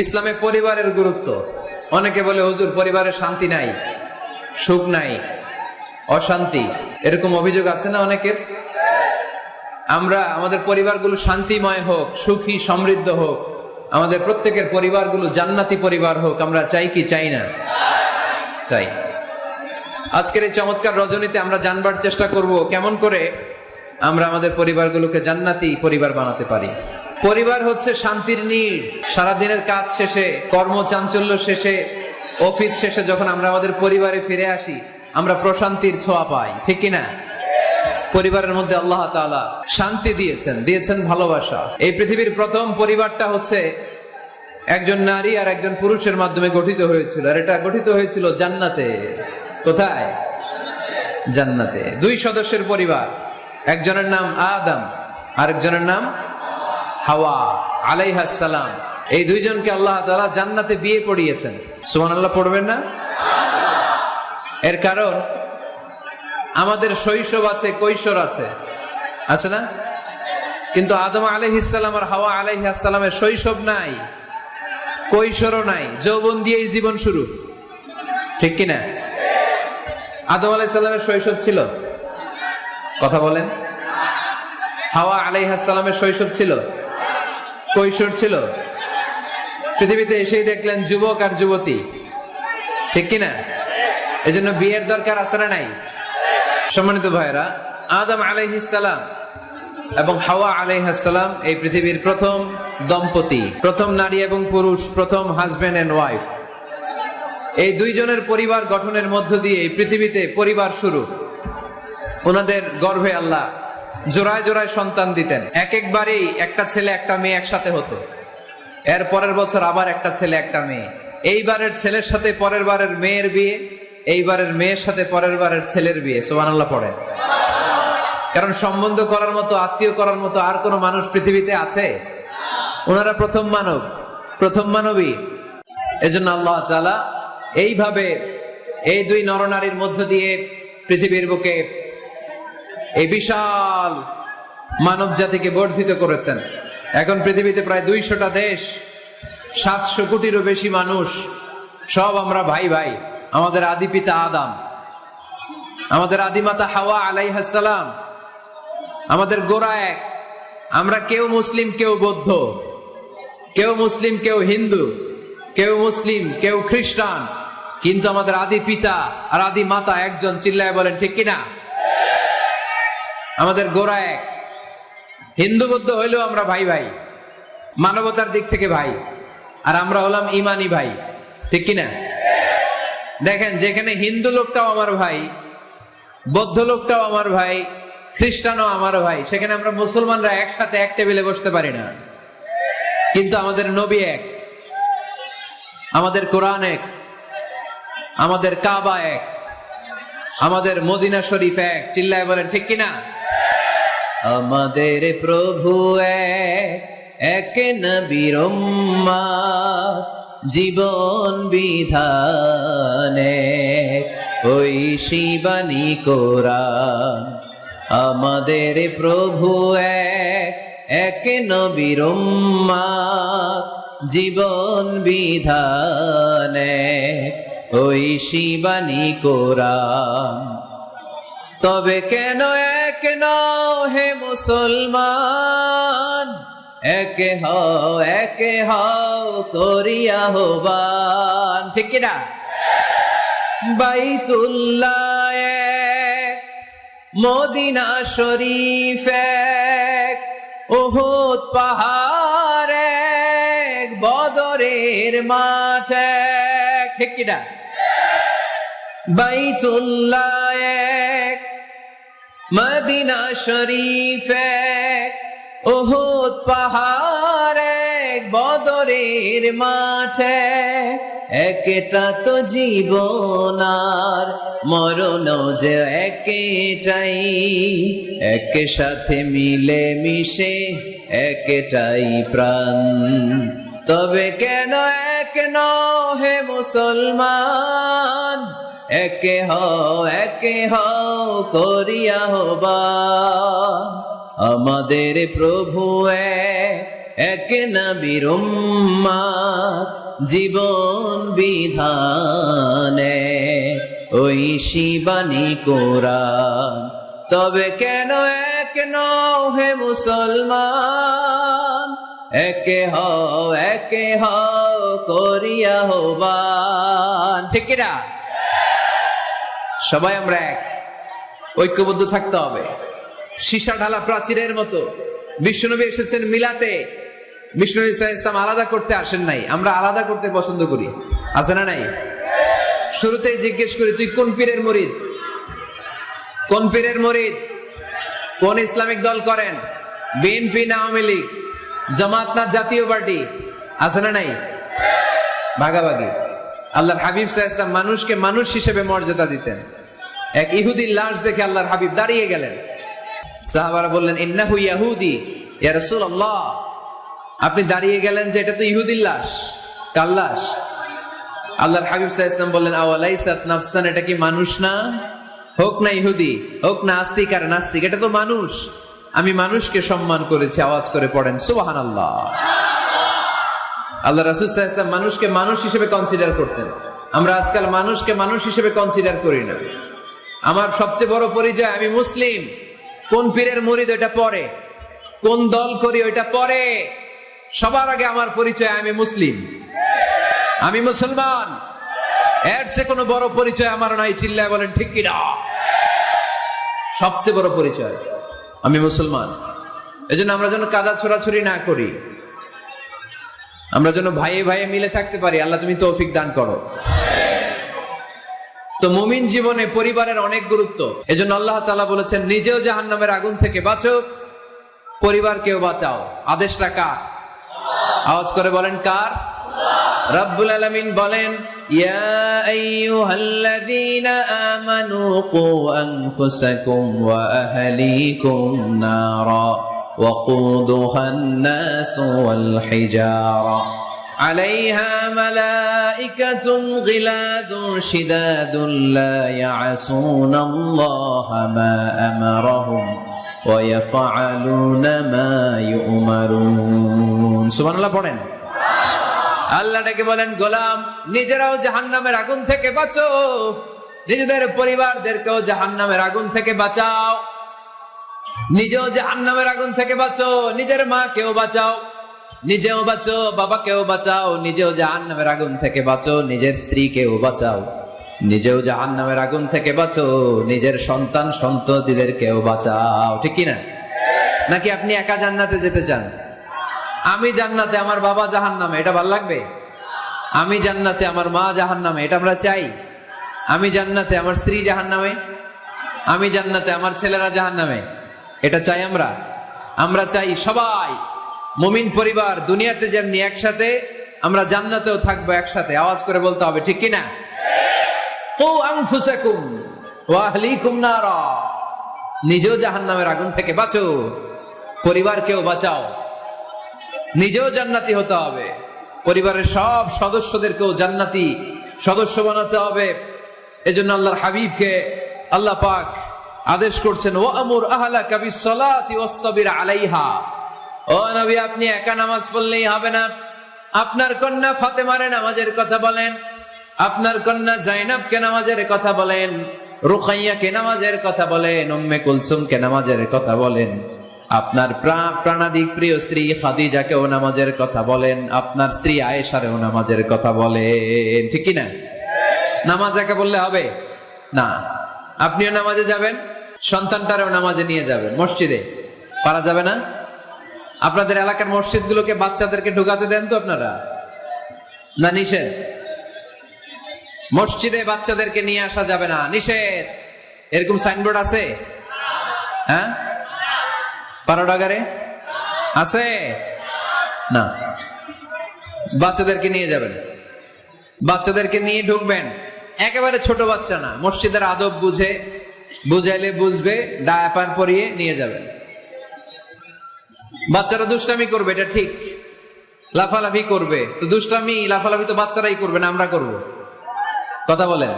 ইসলামে পরিবারের গুরুত্ব। অনেকে বলে হুজুর পরিবারে শান্তি নাই, সুখ নাই, অশান্তি, এরকম অভিযোগ আছে না অনেকের? আমরা আমাদের পরিবারগুলো শান্তিময় হোক, সুখী সমৃদ্ধ হোক, আমাদের প্রত্যেকের পরিবারগুলো জান্নাতি পরিবার হোক, আমরা চাই কি চাই না? চাই। আজকের এই চমৎকার রজনীতে আমরা জানবার চেষ্টা করব কেমন করে আমরা আমাদের পরিবারগুলোকে জান্নাতি পরিবার বানাতে পারি। পরিবার হচ্ছে শান্তির নীড়। সারাদিনের কাজ শেষে, কর্মচাঞ্চল্য শেষে, অফিস শেষে যখন আমরা আমাদের পরিবারে ফিরে আসি, আমরা প্রশান্তির ছোঁয়া পাই, ঠিক কিনা? পরিবারের মধ্যে আল্লাহ তাআলা শান্তি দিয়েছেন ভালোবাসা। এই পৃথিবীর প্রথম পরিবারটা হচ্ছে একজন নারী আর একজন পুরুষের মাধ্যমে গঠিত হয়েছিল, আর এটা গঠিত হয়েছিল জান্নাতে। কোথায়? জান্নাতে। দুই সদস্যের পরিবার, একজনের নাম আদম, আরেকজনের নাম হাওয়া আলাইহাস সালাম। এই দুইজনকে আল্লাহ তাআলা জান্নাতে বিয়ে পড়িয়েছেন। সুবহানাল্লাহ পড়বেন না? এর কারণ আমাদের শৈশব আছে, কৈশোর আছে না? কিন্তু আদম আলাইহিস সালাম আর হাওয়া আলাইহাস সালামের শৈশব নাই, কৈশোরও নাই, যৌবন দিয়েই জীবন শুরু, ঠিক কিনা? আদম আলাইহিস সালামের শৈশব ছিল? কথা বলেন। হাওয়া আলাইহাস সালামের শৈশব ছিল? কৈশোর ছিল? পৃথিবীতে এসেই দেখলেন যুবক আর যুবতী, ঠিক কিনা? এজন্য বিয়ের দরকার আছে না নাই? সম্মানিত ভাইরা, আদম আলাইহিস সালাম এবং হাওয়া আলাইহিস সালাম এই পৃথিবীর প্রথম দম্পতি, প্রথম নারী এবং পুরুষ, প্রথম হাজবেন্ড এন্ড ওয়াইফ। এই দুইজনের পরিবার গঠনের মধ্য দিয়ে এই পৃথিবীতে পরিবার শুরু। ওনাদের গর্ভে আল্লাহ জোড়ায় জোড়ায় সন্তান দিতেন। একবারেই একটা ছেলে একটা মেয়ে একসাথে হতো। এর পরের বছর আবার একটা ছেলে একটা মেয়ে। এইবারের ছেলের সাথে পরের বারের মেয়ের বিয়ে, এইবারের মেয়ের সাথে পরের বারের ছেলের বিয়ে। সুবহানাল্লাহ পড়েন। কারণ সম্বন্ধ করার মতো, আত্মীয় করার মতো আর কোনো মানুষ পৃথিবীতে আছে? ওনারা প্রথম মানব, প্রথম মানবী। এজন্য আল্লাহ তাআলা এইভাবে এই দুই নরনারীর মধ্য দিয়ে পৃথিবীর বুকে এই বিশাল মানব জাতিকে বর্ধিত করেছেন। এখন পৃথিবীতে প্রায় 200টা দেশ, 700 কোটিরও বেশি মানুষ, সব আমরা ভাই ভাই। আমাদের আদি পিতা আদম, আমাদের আদিমাতা হাওয়া আলাইহাস সালাম, আমাদের গোড়া এক। আমরা কেউ মুসলিম, কেউ বৌদ্ধ, কেউ মুসলিম, কেউ হিন্দু, কেউ মুসলিম, কেউ খ্রিস্টান, কিন্তু আমাদের আদি পিতা আর আদি মাতা একজন। চিল্লায় বলেন ঠিক কিনা? আমাদের গোড়া এক। হিন্দু বৌদ্ধ হইলেও আমরা ভাই ভাই, মানবতার দিক থেকে ভাই। আর আমরা হলাম ইমানি ভাই, ঠিক কিনা? দেখেন, যেখানে হিন্দু লোকটাও আমার ভাই, বৌদ্ধ লোকটাও আমার ভাই, খ্রিস্টানও আমার ভাই, সেখানে আমরা মুসলমানরা একসাথে এক টেবিলে বসতে পারি না। কিন্তু আমাদের নবী এক, আমাদের কোরআন এক, আমাদের কাবা এক, আমাদের মদিনা শরীফ এক। চিল্লায় বলেন ঠিক কিনা? আমাদের প্রভু এক নবীর উম্মত, জীবন বিধানে ওই শিবানী কোরআন। আমাদের প্রভু এক নবীর উম্মত, জীবন বিধানে ওই শিবানী কোরআন। তবে কেন এক নও হে মুসলমান, একে হও করিয়া আহ্বান, ঠিক কিনা? বাইতুল্লাহ এক, মদিনা শরীফ এক, উহুদ পাহাড় এক, বদরের মাঠ এক, ঠিক কিনা? বাইতুল্লাহ এক, মদিনা শরীফ এক, উহুদ পাহাড় এক, বদরের মাঠ এক। একটা তো জীবন আর মরণ যে একটাই, এক সাথে মিলে মিশে একটাই প্রাণ। তবে কেন এক নও হে মুসলমান, একে হও করিয়া আহ্বান। আমাদের প্রভু এক নবীর উম্মত জীবন বিধানে ওই শিবানী কোরআন। তবে কেন এক নও হে মুসলমান, একে হও করিয়া হবান। ঠিক কিনা? সবাই আমরা এক, ঐক্যবদ্ধ থাকতে হবে। সীসা ঢালা প্রাচীরের মতো বিশ্বনবী এসেছেন মিলাতে, বিষ্ণু ইসলাম আলাদা করতে আসেন নাই। আমরা আলাদা করতে পছন্দ করি, আছে না নাই? শুরুতেই জিজ্ঞেস করি, তুই কোন পীরের মুরিদ? কোন পীরের মুরিদ? কোন ইসলামিক দল করেন? বিএনপি না আওয়ামী লীগ, জামাত না জাতীয় পার্টি? আছে না নাই? ভাগাভাগি। আল্লাহর হাবিব সাল্লাল্লাহু আলাইহি ওয়াসাল্লাম মানুষকে মানুষ হিসেবে মর্যাদা দিতেন। এক ইহুদির লাশ দেখে আল্লাহর হাবিব দাঁড়িয়ে গেলেন। সাহাবারা বললেন, ইন্নাহু ইয়াহুদি ইয়া রাসূলুল্লাহ। আপনি দাঁড়িয়ে গেলেন যে এটা তো ইহুদির লাশ। কার লাশ? আল্লাহর হাবিব সাল্লাল্লাহু আলাইহি ওয়াসাল্লাম বললেন, আওয়ালাইসাত নাফসান, এটা কি মানুষ না? হোক না ইহুদি, হোক না আস্তিক আর নাস্তিক, এটা তো মানুষ। আমি মানুষকে সম্মান করেছি। আওয়াজ করে পড়েন সুবহানাল্লাহ। আল্লাহ রাসূল সাল্লাল্লাহু আলাইহি ওয়াসাল্লাম মানুষকে মানুষ হিসেবে কনসিডার করতেন। আমরা আজকাল মানুষকে মানুষ হিসেবে কনসিডার করি না। আমার সবচেয়ে বড় পরিচয় আমি মুসলিম। কোন পীরের মুরিদ ওটা পরে, কোন দল করি ওইটা পরে। সবার আগে আমার পরিচয় আমি মুসলিম, আমি মুসলমান। এর চেয়ে কোনো বড় পরিচয় আমার নাই। চিল্লায় বলেন ঠিক কিনা? সবচেয়ে বড় পরিচয় আমি মুসলমান। এজন্য আমরা যেন কাদা ছোড়াছুরি না করি, আমরা যেন ভাইয়ে ভাইয়ে মিলে থাকতে পারি। আল্লাহ তুমি তৌফিক দান করো। তো মুমিন জীবনে পরিবারের অনেক গুরুত্ব। এজন্য আল্লাহ তাআলা বলেছেন, নিজেও জাহান্নামের আগুন থেকে বাঁচো, পরিবারকেও বাঁচাও। আদেশটা কার? আওয়াজ করে বলেন কার? রব্বুল আলামিন বলেন, ইয়া আইয়ুহাল্লাযীনা আমানু কু আনফুসাকুম ওয়া আহলিকুম নারা ওয়াকুদুহান নাসু ওয়াল হিজারা আলাইহা মালাইকাতুন গিলাদুন শিদাদুন লা ইয়াসুনাল্লাহা মা আমারাহুম ওয়া ইয়াফআলুনা মা ইউমারুন। সুবহানাল্লাহ পড়েন। আল্লাহ ডেকে বলেন, গোলাম নিজেরাও জাহান্নামের আগুন থেকে বাঁচো, নিজেদের পরিবারদেরকেও জাহান্নামের আগুন থেকে বাঁচাও। নিজেও জাহান্নামের আগুন থেকে বাঁচো, নিজের মাকেও বাঁচাও, নিজেও বাঁচো, বাবাকেও বাঁচাও। নিজেও জাহান্নামের আগুন থেকে বাঁচো, নিজের স্ত্রীকেও বাঁচাও। নিজেও জাহান্নামের আগুন থেকে বাঁচো, নিজের সন্তান সন্ততিদেরকেও বাঁচাও। ঠিক কি না? নাকি আপনি একা জান্নাতে যেতে চান? আমি জান্নাতে, আমার বাবা জাহান্নামে, এটা ভালো লাগবে? আমি জান্নাতে, আমার মা জাহান্নামে, এটা আমরা চাই? আমি জান্নাতে, আমার স্ত্রী জাহান্নামে, আমি জান্নাতে, আমার ছেলেরা জাহান্নামে, এটা চাই আমরা? আমরা চাই সবাই মুমিন পরিবার দুনিয়াতে যেমনি একসাথে, আমরা জান্নাতেও থাকবো একসাথে। আওয়াজ করে বলতে হবে, ঠিক কিনা? কু আনফুসাকুম ওয়া আহলিকুম নারা। নিজেও জাহান্নামের আগুন থেকে বাঁচো, পরিবারকেও বাঁচাও। নিজেও জান্নাতি হতে হবে, পরিবারের সব সদস্যদেরকেও জান্নাতি সদস্য বানাতে হবে। এজন্য আল্লাহর হাবিবকে আল্লাহ পাক আদেশ করছেন, ওয়ামুর আহলাকা বিসসালাতি ওয়াসতাবির আলাইহা। ও নবী, আপনি একা নামাজ পড়লেই হবে না। আপনার কন্যা ফাতেমারে নামাজের কথা বলেন, আপনার কন্যা জাইনাবকে নামাজের কথা বলেন, রুকাইয়াকে নামাজের কথা বলেন, উম্মে কুলসুমকে নামাজের কথা বলেন। আপনার প্রাণাধিক প্রিয় স্ত্রী খাদিজাকেও নামাজের কথা বলেন, আপনার স্ত্রী আয়েশারেও নামাজের কথা বলেন। ঠিক কি না? নামাজ একা বললে হবে না। আপনিও নামাজে যাবেন, সন্তানটারেও নামাজে নিয়ে যাবেন। মসজিদে পারা যাবে না? আপনাদের এলাকার মসজিদগুলোকে বাচ্চাদেরকে ঢুকাতে দেন তো আপনারা? না নিষেধ? মসজিদে বাচ্চাদেরকে নিয়ে আসা যাবে না, নিষেধ। এরকম সাইনবোর্ড আছে? হ্যাঁ, পারোডাগারে আছে না? বাচ্চাদেরকে নিয়ে যাবেন, বাচ্চাদেরকে নিয়ে ঢুকবেন। একেবারে ছোট বাচ্চা না, মসজিদের আদব বুঝে, বুঝাইলে বুঝবে, ডায়াপার পরিয়ে নিয়ে যাবেন। বাচ্চারা দুষ্টামি করবে, এটা ঠিক, লাফালাফি করবে। তো দুষ্টামি লাফালাফি তো বাচ্চারাই করবে না, আমরা করব? কথা বলেন।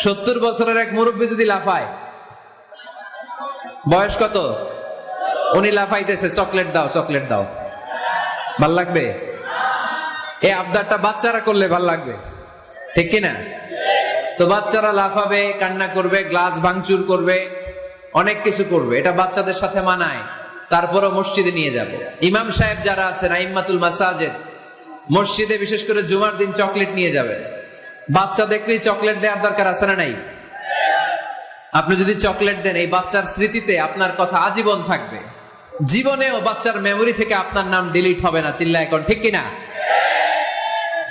70 বছরের এক মুরব্বী যদি লাফায়, বয়স কত? উনি লাফাইতেছে, চকলেট দাও, চকলেট দাও। ভাল লাগবে? এই আবদারটা বাচ্চারা করলে ভাল লাগবে, ঠিক কিনা? তো বাচ্চারা লাফাবে, কান্না করবে, গ্লাস ভাঙচুর করবে, অনেক কিছু করবে, এটা বাচ্চাদের সাথে মানায়। তারপরও মসজিদে নিয়ে যাব। ইমাম সাহেব যারা আছেন, আইম্মাতুল মাসাজিদ, মসজিদে বিশেষ করে জুমার দিন চকলেট নিয়ে যাবেন। বাচ্চা দেখলেই চকলেট দেওয়ার দরকার আছে না নাই? আপনি যদি চকলেট দেন, এই বাচ্চার স্মৃতিতে আপনার কথা আজীবন থাকবে। জীবনেও বাচ্চার মেমোরি থেকে আপনার নাম ডিলিট হবে না। চিল্লা এখন, ঠিক কিনা?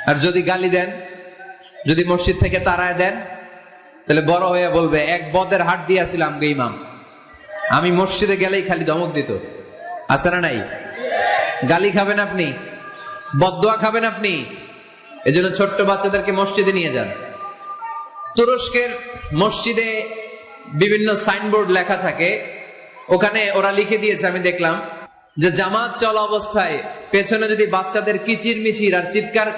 আর যদি গালি দেন, যদি মসজিদ থেকে তাড়ায় দেন, তাহলে বড় হয়ে বলবে, এক বদের হাট দিয়েছিলাম গে ইমাম, আমি মসজিদে গেলেই খালি ধমক দিত। আছে না নাই? গালি খাবেন আপনি, বদদোয়া খাবেন আপনি। এজন্য ছোট্ট বাচ্চাদেরকে মসজিদে নিয়ে যান। তুরস্কের মসজিদে বিভিন্ন সাইনবোর্ড লেখা থাকে, ওখানে ওরা লিখে দিয়েছে, আমি দেখলাম, যে জামাত চলা অবস্থায় পেছনে যদি বাচ্চাদের কিচির মিচির আর চিৎকার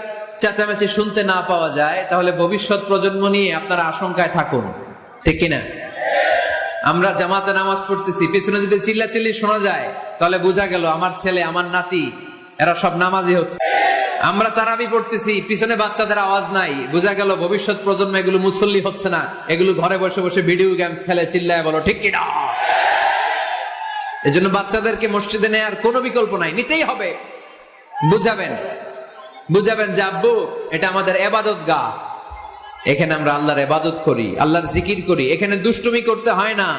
চেঁচামেচি শুনতে না পাওয়া যায়, তাহলে ভবিষ্যৎ প্রজন্ম নিয়ে আপনারা আশঙ্কায় থাকুন, ঠিক কিনা? আমরা জামাতে নামাজ পড়তেছি, পিছনে যদি চিল্লাচিল্লি শোনা যায়, তাহলে বোঝা গেল আমার ছেলে, আমার নাতি, এরা সব নামাজি হচ্ছে। আমরা তারাবি পড়তেছি, পিছনে বাচ্চাদের আওয়াজ নাই, বোঝা গেল ভবিষ্যৎ প্রজন্ম এগুলো মুসল্লি হচ্ছে না, এগুলো ঘরে বসে বসে ভিডিও গেমস খেলে। চিল্লায় বলো, ঠিক কিনা? এজন্য বাচ্চাদেরকে মসজিদে নেয়ার কোনো বিকল্প নাই, নিতেই হবে। বুঝাবেন যে আব্বু, এটা আমাদের ইবাদত গাহ, এখানে আমরা আল্লাহর ইবাদত করি, আল্লাহর জিকির করি, এখানে দুষ্টুমি করতে হয় না,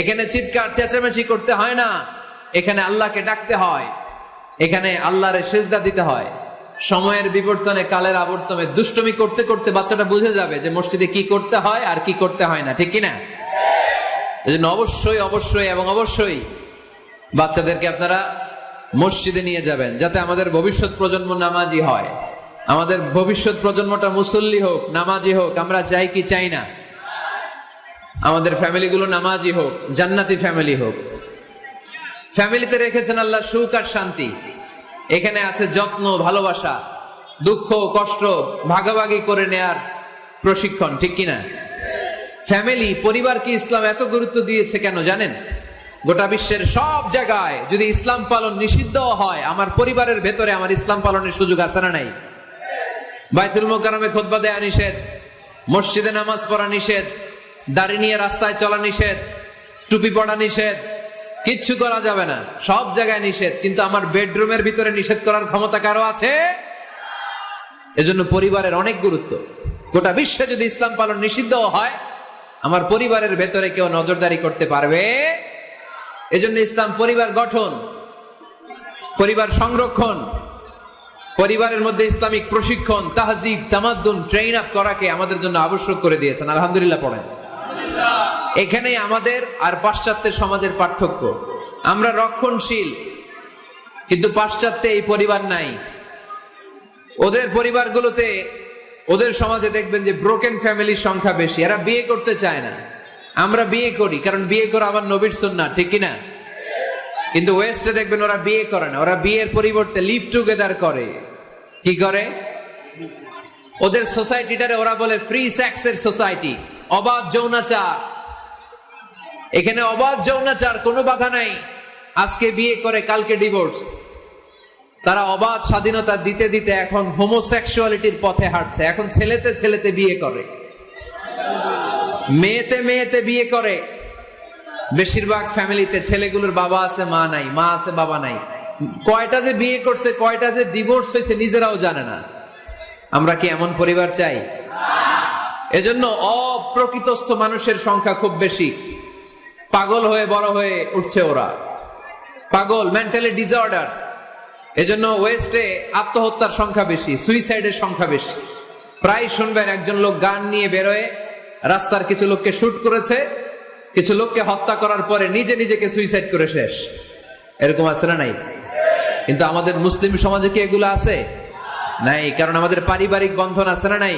এখানে চিৎকার চেঁচামেচি করতে হয় না, এখানে আল্লাহকে ডাকতে হয়, এখানে আল্লাহরে সিজদা দিতে হয়। সময়ের বিবর্তনে, কালের আবর্তনে দুষ্টুমি করতে করতে বাচ্চাটা বুঝে যাবে যে মসজিদে কি করতে হয় আর কি করতে হয় না, ঠিক কিনা? এজন্য অবশ্যই অবশ্যই এবং অবশ্যই বাচ্চাদেরকে আপনারা মসজিদে নিয়ে যাবেন, যাতে আমাদের ভবিষ্যৎ প্রজন্ম নামাজি হয়, আমাদের ভবিষ্যৎ প্রজন্মটা মুসল্লি হোক, নামাজি হোক। আমরা চাই কি চাই না? আমাদের ফ্যামিলিগুলো নামাজি হোক, জান্নাতি ফ্যামিলি হোক। ফ্যামিলিতে রেখেছেন আল্লাহ সুখ আর শান্তি, এখানে আছে যত্ন, ভালোবাসা, দুঃখ কষ্ট ভাগাভাগি করে নেয়ার প্রশিক্ষণ, ঠিক কিনা? ফ্যামিলি, পরিবারকে ইসলাম এত গুরুত্ব দিয়েছে কেন জানেন? গোটা বিশ্বের সব জায়গায় যদি ইসলাম পালন নিষিদ্ধ হয়, আমার পরিবারের ভেতরে আমার ইসলাম পালনের সুযোগ আছে না নাই? বাইতুল মোকাররমে খুতবা দেয়া নিষেধ, মসজিদে নামাজ পড়া নিষেধ, দাড়ি নিয়ে রাস্তায় চলা নিষেধ, টুপি পড়া নিষেধ, কিচ্ছু করা যাবে না, সব জায়গায় নিষেধ। কিন্তু আমার বেডরুমের ভিতরে নিষেধ করার ক্ষমতা কারো আছে? এজন্য পরিবারের অনেক গুরুত্ব। গোটা বিশ্বে যদি ইসলাম পালন নিষিদ্ধ হয়, আমার পরিবারের ভেতরে কেউ নজরদারি করতে পারবে? এজন্য ইসলাম পরিবার গঠন, পরিবার সংরক্ষণ, পরিবারের মধ্যে ইসলামিক প্রশিক্ষণ, তাহজিব, তামাদ্দুন, ট্রেইন আপ করাকে আমাদের জন্য আবশ্যক করে দিয়েছেন। আলহামদুলিল্লাহ পড়েন। এখানেই আমাদের আর পাশ্চাত্যের সমাজের পার্থক্য। আমরা রক্ষণশীল, কিন্তু পাশ্চাত্যে এই পরিবার নাই। ওদের পরিবারগুলোতে, ওদের সমাজে দেখবেন যে ব্রোকেন ফ্যামিলির সংখ্যা বেশি, এরা বিয়ে করতে চায় না। আমরা বিয়ে করি, কারণ বিয়ে করা আমার নবীর সুন্নাহ, ঠিক কিনা? কিন্তু ওয়েস্টে দেখবেন ওরা বিয়ে করে না, ওরা বিয়ের পরিবর্তে লিভ টুগেদার করে। কি করে? ওদের সোসাইটিটারে ওরা বলে ফ্রি সেক্সের সোসাইটি, অবাধ যৌনাচার। এখানে অবাধ যৌনাচার, কোনো বাধা নাই। আজকে বিয়ে করে, কালকে ডিভোর্স। তারা অবাধ স্বাধীনতা দিতে দিতে এখন হোমোসেক্সুয়ালিটির পথে হাঁটছে। এখন ছেলেতে ছেলেতে বিয়ে করে, মেয়েতে মেয়েতে বিয়ে করে। বেশিরভাগ ফ্যামিলিতে ছেলেগুলোর বাবা আছে, মা নাই, মা আছে, বাবা নাই। কয়টা যে বিয়ে করছে, কয়টা যে ডিভোর্স হয়েছে নিজেরাও জানে না। আমরা কি এমন পরিবার চাই? এজন্য অপ্রকৃতস্থ মানুষের সংখ্যা খুব বেশি। পাগল হয়ে বড় হয়ে উঠছে ওরা, পাগল, মেন্টালি ডিসঅর্ডার। এজন্য ওয়েস্টে আত্মহত্যার সংখ্যা বেশি, সুইসাইডের সংখ্যা বেশি। প্রায় শুনবেন একজন লোক গান নিয়ে বেরোয়, রাস্তার কিছু লোককে শুট করেছে, কিছু লোককে হত্যা করার পরে নিজে নিজেকে সুইসাইড করে শেষ। এরকম আছে না নাই? কিন্তু আমাদের মুসলিম সমাজে কি এগুলো আছে? নাই। কারণ আমাদের পারিবারিক বন্ধন আছে না নাই?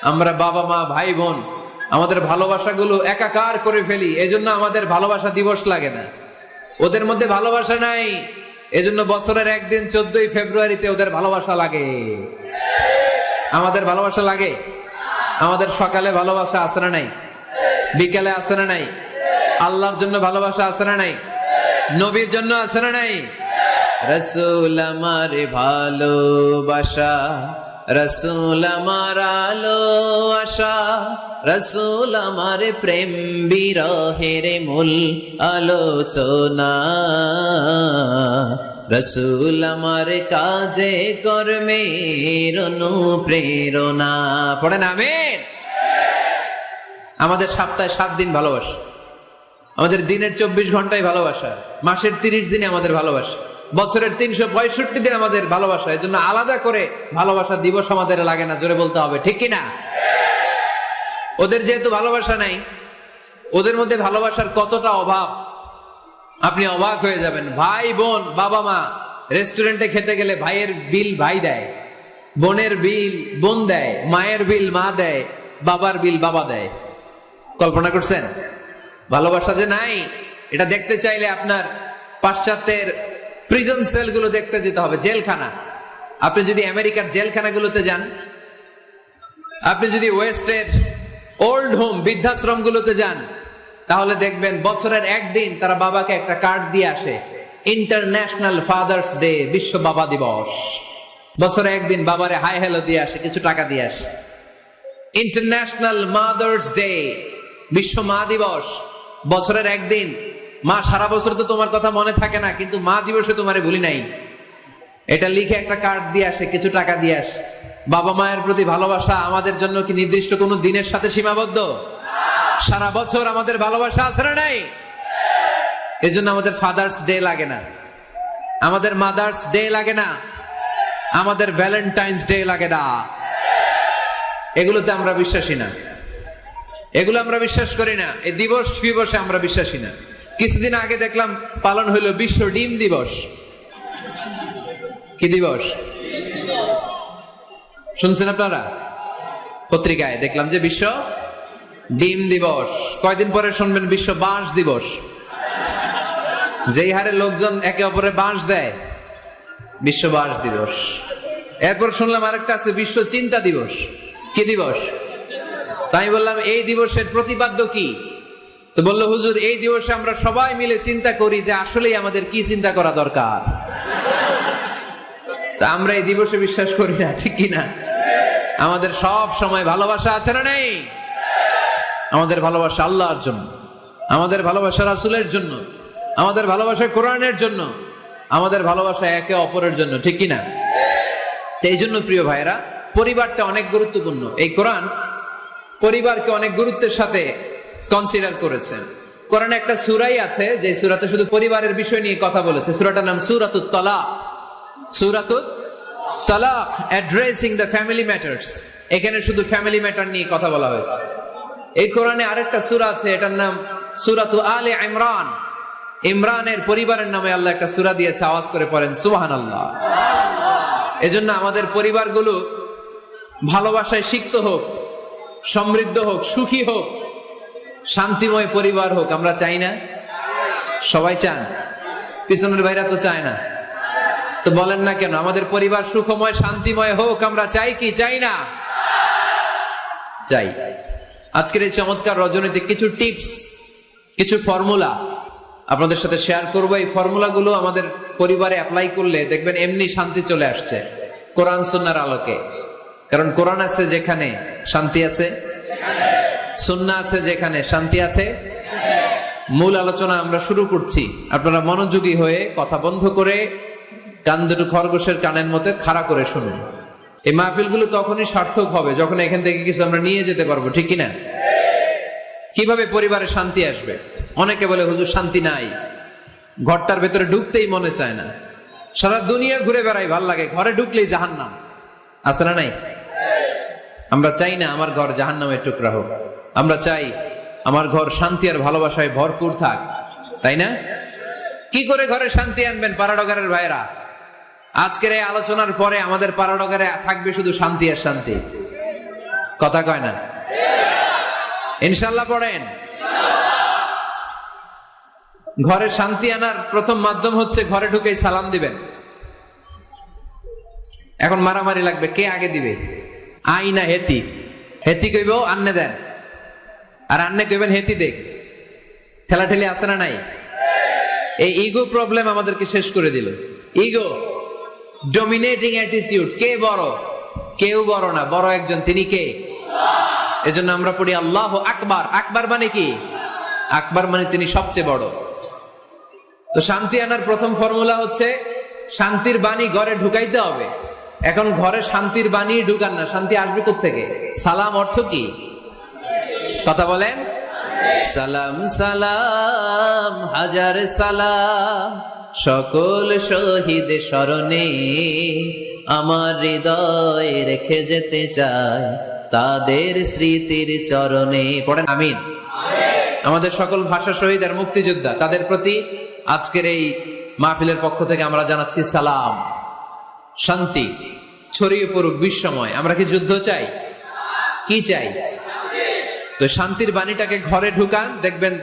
আমরা বাবা মা ভাই বোন আমাদের ভালোবাসাগুলো একাকার করে ফেলি, এজন্য আমাদের ভালোবাসা দিবস লাগে না। ওদের মধ্যে ভালোবাসা নাই, এজন্য বছরের একদিন 14ই ফেব্রুয়ারিতে ওদের ভালোবাসা লাগে। আমাদের ভালোবাসা লাগে? আমাদের সকালে ভালোবাসা আছে না নাই? বিকালে আছে না নাই? আল্লাহর জন্য ভালোবাসা আছে না নাই? নবীর জন্য আছে না নাই? রসুল আমার ভালোবাসা, রসুল আমার আলো আশা, রসুল আমার প্রেম বিরহের মূল আলোচনা, রসুল আমার কাজে কর্মের অনুপ্রেরণা। পড়েন আমিন। আমাদের সপ্তাহে 7 দিন ভালোবাসা, আমাদের দিনের 24 ঘন্টায় ভালোবাসা, মাসের 30 দিনে আমাদের ভালোবাসা, বছরের 365 দিন আমাদের ভালোবাসা। এই জন্য আলাদা করে ভালোবাসা দিবস আমাদের লাগে না, জোরে বলতে হবে, ঠিক কিনা? ওদের যেহেতু ভালোবাসা নাই, ওদের মধ্যে ভালোবাসার কতটা অভাব আপনি অবাক হয়ে যাবেন। ভাই বোন, বাবা মা রেস্টুরেন্টে খেতে গেলে ভাইয়ের বিল ভাই দেয়, বোনের বিল বোন দেয়, মায়ের বিল মা দেয়, বাবার বিল বাবা দেয়। কল্পনা করছেন? ভালোবাসা যে নাই, এটা দেখতে চাইলে আপনার পাশ্চাত্যের প্রিজন সেলগুলো দেখতে যেতে হবে, জেলখানা। আপনি যদি আমেরিকার জেলখানাগুলোতে যান, আপনি যদি ওয়েস্টের ওল্ড হোম বৃদ্ধাশ্রম গুলোতে যান, তাহলে দেখবেন বছরের 1 দিন তারা বাবাকে একটা কার্ড দিয়ে আসে, ইন্টারন্যাশনাল ফাদার্স ডে, বিশ্ব বাবা দিবস। বছরে 1 দিন বাবারে হাই হ্যালো দিয়ে আসে, কিছু টাকা দিয়ে আসে। ইন্টারন্যাশনাল মাদার্স ডে, বিশ্ব মা দিবস। বছরের 1 দিন। মা সারা বছর তো তোমার কথা মনে থাকে না, কিন্তু মা দিবসে তোমারে ভুলি নাই, এটা লিখে একটা কার্ড দিয়ে আসে, কিছু টাকা দিয়ে আসে। বাবা মায়ের প্রতি ভালোবাসা আমাদের জন্য কি নির্দিষ্ট কোনো দিনের সাথে সীমাবদ্ধ? সারা বছর আমাদের ভালোবাসা আছে না নাই? এই জন্য আমাদের ফাদার্স ডে লাগে না, আমাদের মাদার্স ডে লাগে না, আমাদের ভ্যালেন্টাইন্স ডে লাগে না। এগুলোতে আমরা বিশ্বাসী না, এগুলো আমরা বিশ্বাস করি না। এই দিবস ফিবসে আমরা বিশ্বাসী না। কিছুদিন আগে দেখলাম পালন হইল বিশ্ব ডিম দিবস। কি দিবস শুনছেন আপনারা? পত্রিকায় দেখলাম যে বিশ্ব ডিম দিবস। কয়দিন পরে শুনবেন বিশ্ব বাঁশ দিবস। যেই হারে লোকজন একে অপরে বাঁশ দেয়, বিশ্ব বাঁশ দিবস। এরপর শুনলাম আরেকটা আছে বিশ্ব চিন্তা দিবস। কি দিবস? তাই বললাম এই দিবসের প্রতিপাদ্য কি? তো বললো হুজুর, এই দিবসে আমরা সবাই মিলে চিন্তা করি যে আসলেই আমাদের কি চিন্তা করা দরকার। তা আমরা এই দিবসে বিশ্বাস করি না, ঠিক কিনা? আমাদের সব সময় ভালোবাসা আছে না নেই? আমাদের ভালোবাসা আল্লাহর জন্য, আমাদের ভালোবাসা রাসূলের জন্য, আমাদের ভালোবাসা কোরআনের জন্য, আমাদের ভালোবাসা একে অপরের জন্য, ঠিক কিনা? এই জন্য প্রিয় ভাইরা, পরিবারটা অনেক গুরুত্বপূর্ণ। এই কোরআন পরিবারকে অনেক গুরুত্বের সাথে কনসিডার করেছে। কোরআনে একটা সূরাই আছে যে সূরাতে শুধু পরিবারের বিষয় নিয়ে কথা বলেছে। সূরাটার নাম সূরাতুত তালাক। সূরাতুত তালাক, অ্যাড্রেসিং দ্য ফ্যামিলি ম্যাটার্স। এখানে শুধু ফ্যামিলি ম্যাটার নিয়ে কথা বলা হয়েছে। এই কোরআনে আরেকটা সূরা আছে, এটার নাম সূরাতু আলে ইমরান। ইমরানের পরিবারের নামে আল্লাহ একটা সূরা দিয়েছে। আওয়াজ করে পড়েন সুবহানাল্লাহ। এজন্য আমাদের পরিবারগুলো ভালোবাসায় সিক্ত হোক, সমৃদ্ধ হোক, সুখী হোক, শান্তিময় পরিবার হোক। আমরা চাই না? সবাই চান? পিছনের ভাইরা তো চায় না। তো বলেন না কেন? আমাদের পরিবার সুখময় শান্তিময় হোক আমরা চাই কি চাই না? চাই। আজকের এই চমৎকার রজনীতে কিছু টিপস, কিছু ফর্মুলা আপনাদের সাথে শেয়ার করব। এই ফর্মুলাগুলো আমাদের পরিবারে অ্যাপ্লাই করলে দেখবেন এমনি শান্তি চলে আসছে কোরআন সুন্নাহর আলোকে। কারণ কোরআন আছে যেখানে শান্তি আছে, সুন্নাহ আছে যেখানে শান্তি আছে। মূল আলোচনা আমরা শুরু করছি। আপনারা মনোযোগী হয়ে কথা বন্ধ করে কান দুটো খরগোশের কানের মধ্যে খাড়া করে শুনুন। এই মাহফিলগুলো তখনই সার্থক হবে যখন এখান থেকে কিছু আমরা নিয়ে যেতে পারবো, ঠিক কিনা? কিভাবে পরিবারে শান্তি আসবে? অনেকে বলে হুজুর শান্তি নাই, ঘরটার ভেতরে ঢুকতেই মনে চায় না, সারা দুনিয়া ঘুরে বেড়াই, ভাল লাগে, ঘরে ঢুকলেই জাহান্নাম। আছে না নাই? আমরা চাই না আমার ঘর জাহান্নামের টুকরা হোক। আমরা চাই আমার ঘর শান্তি আর ভালোবাসায় ভরপুর থাক, তাই না? কি করে ঘরে শান্তি আনবেন পাড়াডগারের ভাইরা? আজকের এই আলোচনার পরে আমাদের পাড়াডগারে থাকবে শুধু শান্তি আর শান্তি। কথা কয় না? ইনশাআল্লাহ পড়েন। ঘরে শান্তি আনার প্রথম মাধ্যম হচ্ছে ঘরে ঢুকেই সালাম দিবেন। এখন মারামারি লাগবে, কে আগে দিবে? আই না হেতি? হেতি কইব আন্নে দেন, আর আন্নে কইবেন হেতি দেখ। ঠেলাঠেলি আছে না নাই? এই ইগো প্রবলেম আমাদেরকে শেষ করে দিল। Ego, dominating attitude. কে বড়? কেউ বড় না, বড় একজন, তিনি কে? এজন্য আমরা পড়ি আল্লাহু আকবার। আকবার মানে কি? আকবার মানে তিনি সবচেয়ে বড়। তো শান্তি আনার প্রথম ফর্মুলা হচ্ছে শান্তির বাণী ঘরে ঢুকাইতে হবে। এখন ঘরে শান্তির বাণী ঢুকান না, শান্তি আসবে কোত্থেকে? সালাম অর্থ কি? কথা বলেন। সালাম সালাম হাজার সালাম সকল শহীদ স্মরণে, আমার হৃদয় রেখে যেতে চায় তাদের স্মৃতির চরণে। পড়েন আমিন। আমাদের সকল ভাষা শহীদ আর মুক্তিযোদ্ধা, তাদের প্রতি আজকের এই মাহফিলের পক্ষ থেকে আমরা জানাচ্ছি সালাম। শান্তি ছড়িয়ে পড়ুক বিশ্বময়। আমরা কি যুদ্ধ চাই? কি চাই? তো শান্তির বাণীটাকে ঘরে ঢুকান, দেখবেন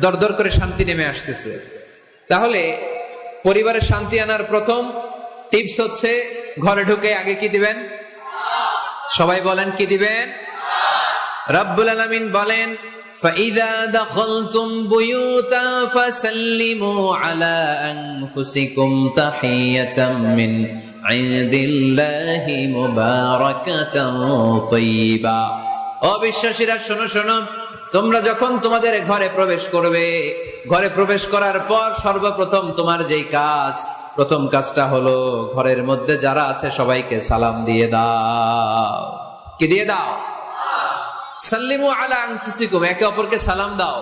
দরদর করে শান্তি নেমে আসতেছে। তাহলে পরিবারের শান্তি আনার প্রথম টিপস হচ্ছে ঘরে ঢুকে আগে কি দিবেন? সবাই বলেন কি দিবেন? রব্বুল আলামিন বলেন, فَإِذَا دَخَلْتُمْ بُيُوتًا فَسَلِّمُوا عَلَى أَنفُسِكُمْ تَحِيَّةً مِّنْ عِندِ اللَّهِ مُبَارَكَةً طَيِّبَةً। অবিশ্বাসীরা শোনো শোনো, তোমরা যখন তোমাদের ঘরে প্রবেশ করবে, ঘরে প্রবেশ করার পর সর্বপ্রথম তোমার যেই কাজ, প্রথম কাজটা হলো ঘরের মধ্যে যারা আছে সবাইকে সালাম দিয়ে দাও। কি দিয়ে দাও? সাল্লিমু আলা আনফুসিকুম, একে অপরকে সালাম দাও।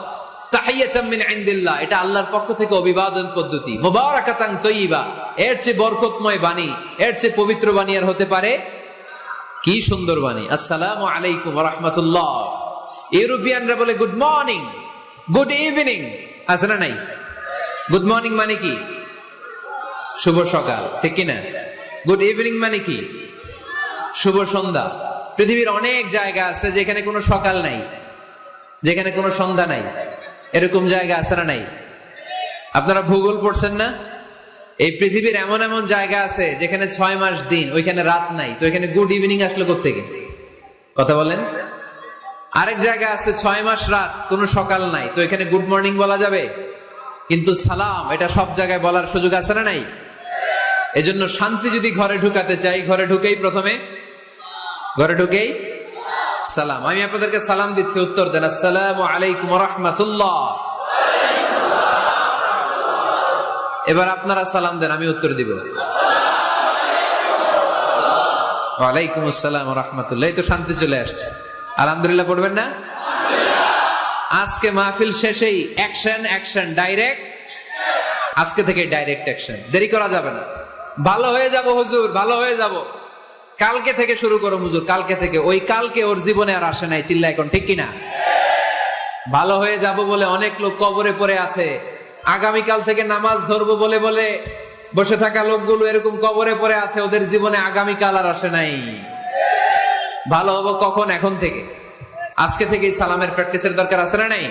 তাহিয়াতাম মিন ইনদিল্লাহ, এটা আল্লাহর পক্ষ থেকে অভিবাদন পদ্ধতি। মুবারাকাতান তাইয়্যিবা, এর চেয়ে বরকতময় বাণী, এর চেয়ে পবিত্র বাণী আর হতে পারে? কি সুন্দর বাণী! আসসালামু আলাইকুম ওয়া রাহমাতুল্লাহ। ইউরোপিয়ানরা বলে গুড মর্নিং, গুড ইভিনিং, আছে না নাই? গুড মর্নিং মানে কি? শুভ সকাল, ঠিক কি না? গুড ইভিনিং মানে কি? শুভ সন্ধ্যা। পৃথিবীর অনেক জায়গা আছে যেখানে কোনো সকাল নাই, যেখানে কোনো সন্ধ্যা নাই। এরকম জায়গা আছে না নাই? আপনারা ভূগোল পড়ছেন না? এই পৃথিবীর এমন এমন জায়গা আছে যেখানে 6 মাস দিন, ওইখানে রাত নাই। তো এখানে গুড ইভিনিং আসলো কোত্থেকে? কথা বলেন। আরেক জায়গা আছে 6 মাস রাত, কোনো সকাল নাই। তো এখানে গুড মর্নিং বলা যাবে? কিন্তু সালাম, এটা সব জায়গায় বলার সুযোগ আছে না নাই? এজন্য শান্তি যদি ঘরে ঢুকাতে চাই, ঘরে ঢুকেই প্রথমে, ঘরে ঢুকেই সালাম। আমি আপনাদেরকে সালাম দিচ্ছি, উত্তর দেন। আসসালামু আলাইকুম ওয়া রাহমাতুল্লাহ। এবার আপনারা সালাম দেন, আমি উত্তর দিব। ওয়া আলাইকুম আসসালাম ওয়া রাহমাতুল্লাহ। এই তো শান্তি চলে আসছে। আলহামদুলিল্লাহ পড়বেন না? আজকে মাহফিল শেষেই অ্যাকশন, অ্যাকশন, ডাইরেক্ট। আজকে থেকে ডাইরেক্ট অ্যাকশন, দেরি করা যাবে না। ভালো হয়ে যাব হুজুর, ভালো হয়ে যাব, কালকে থেকে শুরু করো হুজুর, কালকে থেকে। ওই কালকে ওর জীবনে আর আসে নাই, চিল্লা এখন, ঠিক কিনা? ভালো হয়ে যাব বলে অনেক লোক কবরে পড়ে আছে। আগামীকাল থেকে নামাজ ধরবো বলে বলে বসে থাকা লোকগুলো এরকম কবরে পড়ে আছে, ওদের জীবনে আগামীকাল আর আসে নাই। ভালো হবো কখন? এখন থেকে, আজকে থেকেই সালামের প্র্যাকটিসের দরকার আছে না নাই?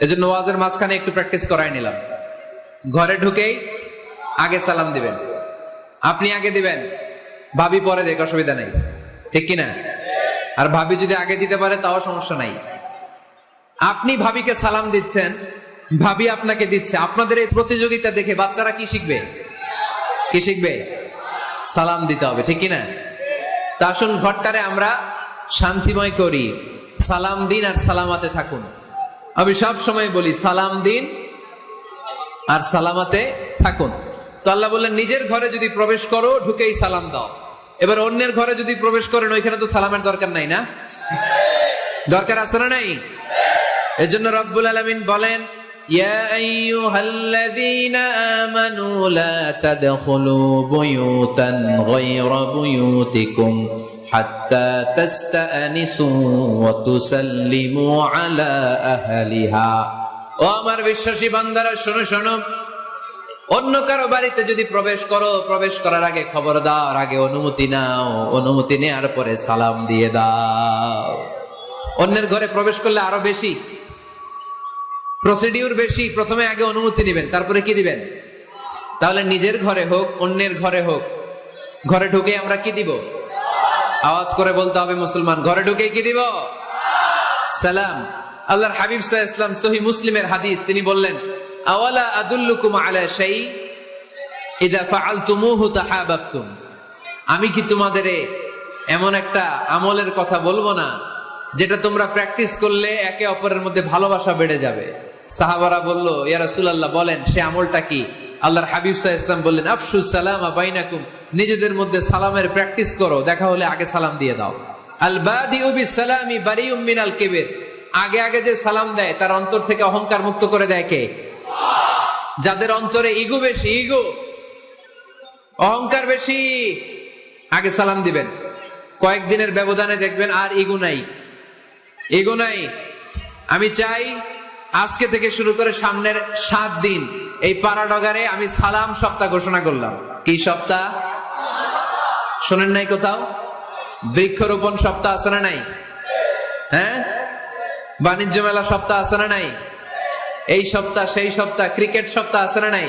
এজন্য ওয়াজের মাঝখানে একটু প্র্যাকটিস করাই নিলাম। ঘরে ঢুকেই আগে সালাম দিবেন। আপনি আগে দিবেন, ভাবি পরে দেখ, অসুবিধা নাই, ঠিক কিনা? আর ভাবি যদি আগে দিতে পারে তাও সমস্যা নাই। আপনি ভাবিকে সালাম দিচ্ছেন, ভাবি আপনাকে দিচ্ছে। আপনাদের এই প্রতিযোগিতা দেখে বাচ্চারা কি শিখবে? কি শিখবে? সালাম দিতে হবে, ঠিক কিনা? তা আসুন ঘরটারে আমরা শান্তিময় করি। সালাম দিন আর সালামাতে থাকুন। আমি সব সময় বলি সালাম দিন আর সালামাতে থাকুন। তো আল্লাহ বললেন নিজের ঘরে যদি প্রবেশ করো ঢুকেই সালাম দাও। এবার অন্যের ঘরে যদি প্রবেশ করেন ওইখানে তো সালামের দরকার নাই, না? দরকার আছে না নাই? এজন্য রব্বুল আলামিন বলেন, ইয়া আইয়ুহাল্লাযীনা আমানু লা তাদখুলু বুয়ুতান গায়রা বুয়ুতিকুম হাত্তা তাস্তানিসু ওয়া তুসাল্লিমু আলা আহলিহা। ও আমার বিশ্বাসী বান্দারা, শোনো শোনো, অন্য কারো বাড়িতে যদি প্রবেশ করো, প্রবেশ করার আগে খবরদার আগে অনুমতি নাও, অনুমতি নেওয়ার পরে সালাম দিয়ে দাও। অন্যের ঘরে প্রবেশ করলে আরো বেশি প্রসিডিউর, বেশি। প্রথমে আগে অনুমতি নেবেন, তারপরে কি দিবেন? তাহলে নিজের ঘরে হোক অন্যের ঘরে হোক, ঘরে ঢুকে আমরা কি দিব? আওয়াজ করে বলতে হবে মুসলমান, ঘরে ঢুকে কি দিব? সালাম। আল্লাহর হাবিব সাল্লাল্লাহু আলাইহি ওয়াসাল্লাম সহিহ মুসলিমের হাদিস, তিনি বললেন, আওয়ালা আদুল্লুকুম আলা শাই, ইযা ফাআলতুমুহু তাহাবাবতুম, আমি কি তোমাদের এমন একটা আমলের কথা বলবো না যেটা তোমরা প্র্যাকটিস করলে একে অপরের মধ্যে ভালোবাসা বেড়ে যাবে? সাহাবারা বলল, ইয়া রাসূলুল্লাহ বলেন, সে আমলটা কি? আল্লাহর হাবিব সাল্লাল্লাহু আলাইহি ওয়াসাল্লাম বললেন, আফশুস সালামা বাইনাকুম, নিজেদের মধ্যে সালামের প্র্যাকটিস করো, দেখা হলে আগে সালাম দিয়ে দাও। আল বাদিউ বিসসালামি বারিউম মিনাল কিবির, আগে আগে যে সালাম দেয় তার অন্তর থেকে অহংকার মুক্ত করে দেয় কে? যাদের অন্তরে ইগো বেশি, ইগো, অহংকার বেশি, আগে সালাম দিবেন। কয়েকদিনের ব্যবধানে দেখবেন আর ইগো নাই, ইগো নাই। আমি চাই আজকে থেকে শুরু করে সামনের 7 দিন এই পাড়াডগারে আমি সালাম সপ্তাহ ঘোষণা করলাম। কি সপ্তাহ? শোনেন নাই কোথাও? বৃক্ষরোপণ সপ্তাহ আছে না নাই? হ্যাঁ, বাণিজ্য মেলা সপ্তাহ আছে না নাই? এই সপ্তাহ, সেই সপ্তাহ, ক্রিকেট সপ্তাহ আছে না নাই?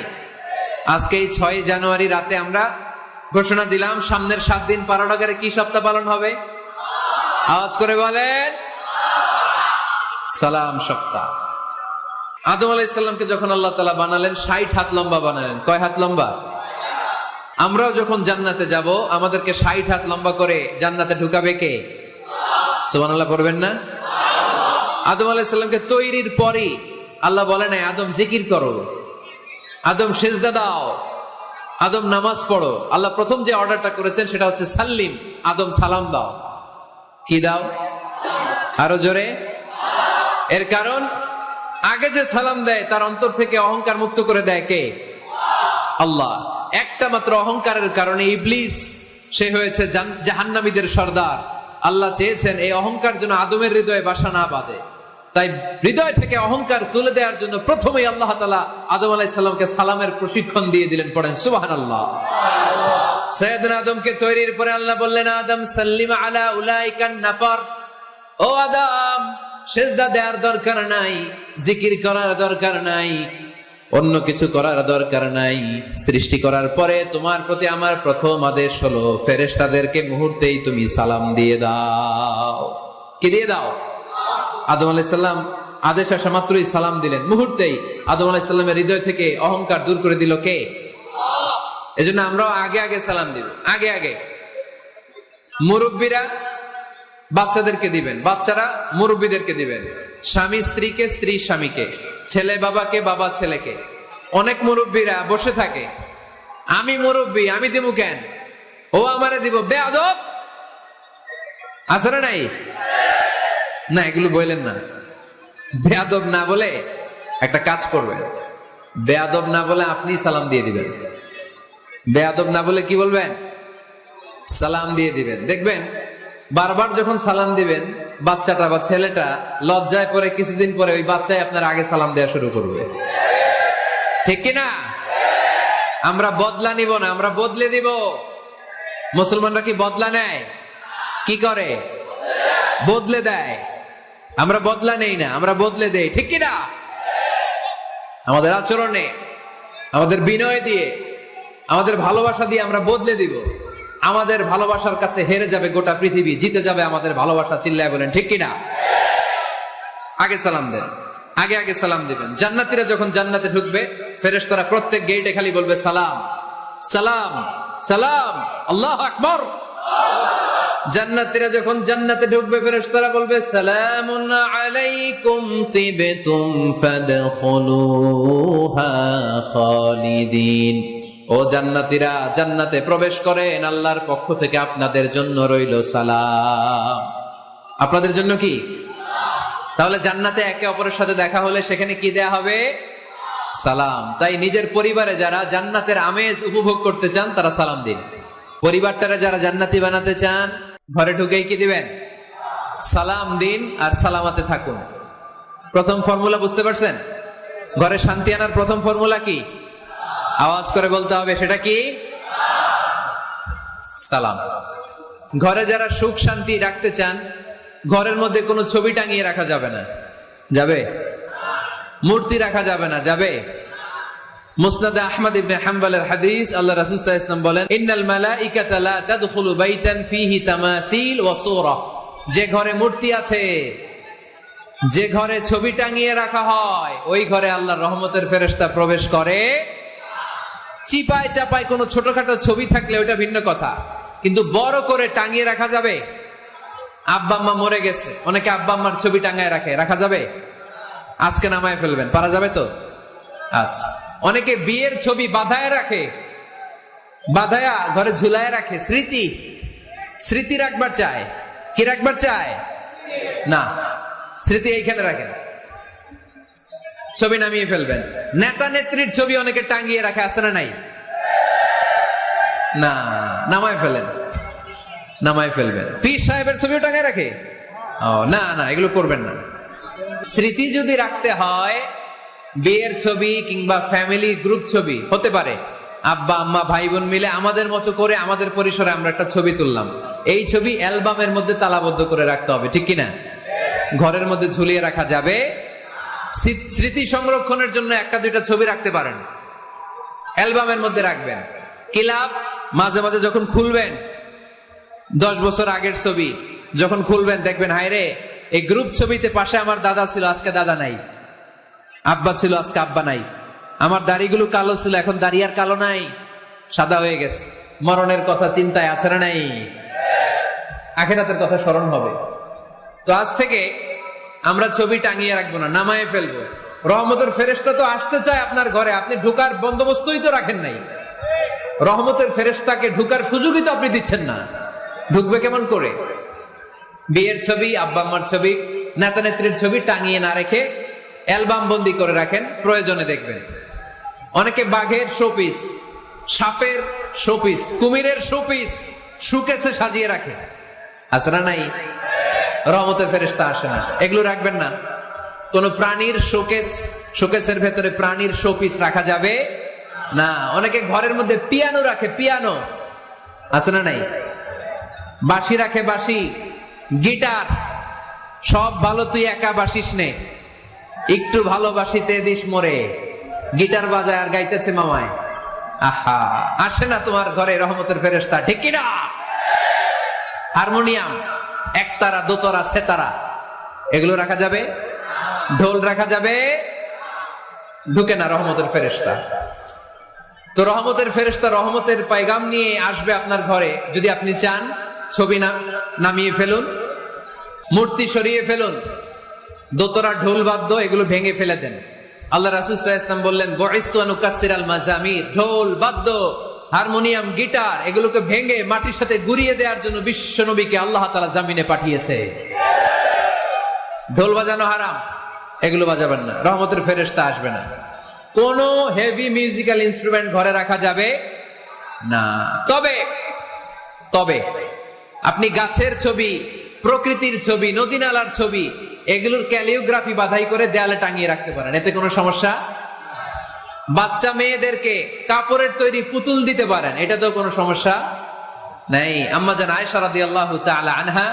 আজকে এই 6 জানুয়ারি রাতে আমরা ঘোষণা দিলাম সামনের 7 দিন পাড়াডগারে কি সপ্তাহ পালন হবে? আওয়াজ করে বলেন, সালাম সপ্তাহ। আদম আলাইহিস সালামকে যখন আল্লাহ তাআলা বানালেন 60 হাত লম্বা বানালেন। কয় হাত লম্বা? আমরাও যখন জান্নাতে যাব আমাদেরকে 60 হাত লম্বা করে জান্নাতে ঢুকাবে কে? সুবহানাল্লাহ পড়বেন না? আদম আলাইহিস সালামকে তৈরির পরই আল্লাহ বলে নাই আদম জিকির করো, আদম সিজদা দাও, আদম নামাজ পড়ো। আল্লাহ প্রথম যে অর্ডারটা করেছেন সেটা হচ্ছে সাল্লিম, আদম সালাম দাও। কি দাও? আরো জোরে। এর কারণ আগে যে সালাম দেয় তার অন্তর থেকে অহংকার মুক্ত করে দেয় কে? আল্লাহ। একটা মাত্র অহংকারের কারণে ইবলিস সে হয়েছে জাহান্নামীদের সর্দার। আল্লাহ চেয়েছেন এই অহংকার যেন আদমের হৃদয়ে বাসা না বাঁধে, তাই হৃদয় থেকে অহংকার তুলে দেওয়ার জন্য প্রথমেই আল্লাহ তাআলা আদম আলাইহিস সালামকে সালামের প্রশিক্ষণ দিয়ে দিলেন। পড়েন সুবহানাল্লাহ। সাইয়েদনা আদমকে তৈরির পরে আল্লাহ বললেন, আদম সাল্লিম আলা উলাইকান নাফার, ও আদম সিজদা দেওয়ার দরকার নাই, জিকির করার দরকার নাই, অন্য কিছু করার দরকার নাই। সৃষ্টি করার পরে তোমার প্রতি আমার প্রথম আদেশ হলো ফেরেশতাদেরকে মুহূর্তেই তুমি সালাম দিয়ে দাও। কি দিয়ে দাও? আদম আলাইহিস সালাম আদেশ আসা মাত্রই সালাম দিলেন, মুহূর্তেই আদম আলাইহিস সালামের হৃদয় থেকে অহংকার দূর করে দিল কে? এজন্য আমরাও আগে আগে সালাম দিব, আগে আগে। মুরব্বীরা বাচ্চাদেরকে দিবেন, বাচ্চারা মুরব্বীদেরকে দিবেন, স্বামী স্ত্রীকে, স্ত্রী স্বামীকে, ছেলে বাবাকে, বাবা ছেলেকে। অনেক মুরব্বীরা বসে থাকে, আমি মুরব্বী আমি দিব কেন, ও আমারে দিব, বেয়াদব। আছে না নাই? না, এগুলো বললেন না। বেয়াদব না বলে একটা কাজ করবেন, বেয়াদব না বলে আপনি সালাম দিয়ে দিবেন। বেয়াদব না বলে কি বলবেন? সালাম দিয়ে দিবেন। দেখবেন বারবার যখন সালাম দিবেন বাচ্চাটা বা ছেলেটা লজ্জায় পরে কিছুদিন পরে ওই বাচ্চাই আপনার আগে সালাম দেওয়া শুরু করবে। ঠিক কিনা? আমরা বদলা নিব না, আমরা বদলে দিব। মুসলমানরা কি বদলা নেয়? কি করে? বদলে দেয়। আমরা বদলা নেই না, আমরা বদলে দেই। ঠিক কিনা? আমাদের আচরণে, আমাদের বিনয় দিয়ে, আমাদের ভালোবাসা দিয়ে আমরা বদলে দিব। আমাদের ভালোবাসার কাছে হেরে যাবে গোটা পৃথিবী, জিতে যাবে আমাদের ভালোবাসা। চিল্লায় বলেন ঠিক কিনা? আগে সালাম দেন, আগে আগে সালাম দিবেন। জান্নাতীরা যখন জান্নাতে ঢুকবে ফেরেশতারা প্রত্যেক গেটে খালি বলবে সালাম সালাম সালাম, আল্লাহু আকবার। জান্নাতীরা যখন জান্নাতে ঢুকবে ফেরেশতারা বলবে সালামুন আলাইকুম তিবতুম ফাদখুলুহা খালিদিন। ও জান্নাতীরা জান্নাতে প্রবেশ করেন, আল্লাহর পক্ষ থেকে আপনাদের জন্য রইল সালাম। আপনাদের জন্য কি? তাহলে জান্নাতে একে অপরের সাথে দেখা হলে সেখানে কি দেয়া হবে? সালাম। তাই নিজের পরিবারে যারা জান্নাতের আমেজ উপভোগ করতে চান তারা সালাম দিন। পরিবারটারা যারা জান্নাতি বানাতে চান ঘরে ঢুকেই কি দিবেন? সালাম দিন আর সালামাতে থাকুন। প্রথম ফর্মুলা বুঝতে পারছেন? ঘরে শান্তি আনার প্রথম ফর্মুলা কি? আওয়াজ করে বলতে হবে, সেটা কি? সালাম। ঘরে যারা সুখ শান্তি রাখতে চান ঘরের মধ্যে কোনো ছবি টাঙিয়ে রাখা যাবে না। যাবে? মূর্তি রাখা যাবে না। যাবে? মুসনাদে আহমদ ইবনে হাম্বলের হাদিস, আল্লাহ রাসূল সাল্লাল্লাহু আলাইহি ওয়াসাল্লাম বলেন, ইন্নাল মালাইকাতা লা তাদখুলু বাইতান ফীহি তামাসিল ওয়া সূরা। যে ঘরে মূর্তি আছে, যে ঘরে ছবি টাঙিয়ে রাখা হয়, ওই ঘরে আল্লাহর রহমতের ফেরেশতা প্রবেশ করে। চিপায় চাপায় কোনো ছোটখাটো ছবি থাকলে ওটা ভিন্ন কথা, কিন্তু বড় করে টাঙিয়ে রাখা যাবে? আব্বা আম্মা মরে গেছে, অনেকে আব্বা আম্মার ছবি টাঙায় রাখা যাবে? আজকে নামায় ফেলবেন, পারা যাবে তো? আচ্ছা। অনেকে বিয়ের ছবি বাঁধায় রাখে, বাঁধায়া ঘরে ঝুলায় রাখে, স্মৃতি রাখবার চায়। কি রাখবার চায়? না, স্মৃতি এইখানে রাখেন, ছবি নামিয়ে ফেলবেন। নেতা নেত্রীর ছবি অনেকে টাঙিয়ে রাখে, আছে না নাই? না, নামায় ফেলেন, নামায় ফেলবেন। পীর সাহেবের ছবিও টাঙায় রাখে? ও না না, এগুলো করবেন না। স্মৃতি যদি রাখতে হয়, বিয়ের ছবি কিংবা ফ্যামিলি গ্রুপ ছবি হতে পারে, আব্বা আম্মা ভাই বোন মিলে আমাদের মতো করে আমাদের পরিসরে আমরা একটা ছবি তুললাম, এই ছবি অ্যালবামের মধ্যে তালাবদ্ধ করে রাখতে হবে, ঠিক কিনা? ঘরের মধ্যে ঝুলিয়ে রাখা যাবে। স্মৃতি সংরক্ষণের জন্য একটা দুইটা ছবি রাখতে পারেন, অ্যালবামের মধ্যে রাখবেন। ক্লাব মাঝে মাঝে যখন খুলবেন, 10 বছর আগের ছবি যখন খুলবেন, দেখবেন হায় রে, এই গ্রুপ ছবিতে পাশে আমার দাদা ছিল, আজকে দাদা নাই, আব্বা ছিল, আজকে আব্বা নাই, আমার দাড়িগুলো কালো ছিল, এখন দাড়ি আর কালো নাই, সাদা হয়ে গেছে। মরণের কথা চিন্তায় আছে না নাই? আখিরাতের কথা স্মরণ হবে। তো আজ থেকে আমরা ছবি টাঙিয়ে রাখবো না, নামায়ে ফেলবো। রহমতের ফেরেশতা তো আসতে চায় আপনার ঘরে, আপনি ঢুকার বন্দোবস্তই তো রাখেন নাই। রহমতের ফেরেশতাকে ঢুকার সুযোগই তো আপনি দিচ্ছেন না, ঢুকবে কেমন করে? বিয়ের ছবি, আব্বা আম্মার ছবি, নেতা নেত্রীর ছবি টাঙিয়ে না রেখে অ্যালবাম বন্দি করে রাখেন, প্রয়োজনে দেখবেন। অনেকে বাঘের শোপিস, সাপের শোপিস, কুমিরের শোপিস সুকেসে সাজিয়ে রাখে, আছে না নাই? রহমতের ফেরেশতা আসে না, এগুলো রাখবেন না। কোন প্রাণীর শোকেসের ভেতরে প্রাণীর শোপিস রাখা যাবে না। অনেকে ঘরের মধ্যে পিয়ানো রাখে, পিয়ানো, আছে না নাই? বাঁশি রাখে, বাঁশি, গিটার, সব ভালো, তুই একা বাসিস নে, একটু ভালোবাসিতে দিস মরে, গিটার বাজায় আর গাইতেছে মামায়। আহা, আসে না তোমার ঘরে রহমতের ফেরেশতা, ঠিক কিনা? হারমোনিয়াম, একতারা, দোতারা, সেতারা, এগুলো রাখা যাবে? ঢোল রাখা যাবে? ঢুকে না রহমতের ফেরেশতা। তো রহমতের ফেরেশতা রহমতের পায়গাম নিয়ে আসবে আপনার ঘরে। যদি আপনি চান, ছবি নামিয়ে ফেলুন, মূর্তি সরিয়ে ফেলুন, দোতরা, ঢোল বাদ্য এগুলো ভেঙে ফেলে দেন। আল্লাহ রাসূল সাল্লাল্লাহু আলাইহি ওয়াসাল্লাম বললেন, বুইসতু আন উকাসসিরাল মাযামির, ঢোল বাদ্য, হারমোনিয়াম, গিটার এগুলোকে ভেঙে মাটির সাথে গুঁড়িয়ে দেওয়ার জন্য বিশ্ব নবীকে আল্লাহ তাআলা জামিনে পাঠিয়েছে। ঢোল বাজানো হারাম, এগুলো বাজাবেন না, রহমতের ফেরেশতা আসবে না। কোন হেভি মিউজিক্যাল ইনস্ট্রুমেন্ট ঘরে রাখা যাবে না। তবে আপনি গাছের ছবি, প্রকৃতির ছবি, নদী নালার ছবি, এগুলোর ক্যালিওগ্রাফি বাধাই করে দেয়ালে টাঙিয়ে রাখতে পারেন, এতে কোনো সমস্যা। বাচ্চা মেয়েদেরকে কাপড়ের তৈরি পুতুল দিতে পারেন, এটা তো কোনো সমস্যা নাই। আম্মা জান আয়েশা রাদিয়াল্লাহু তাআলা আনহা,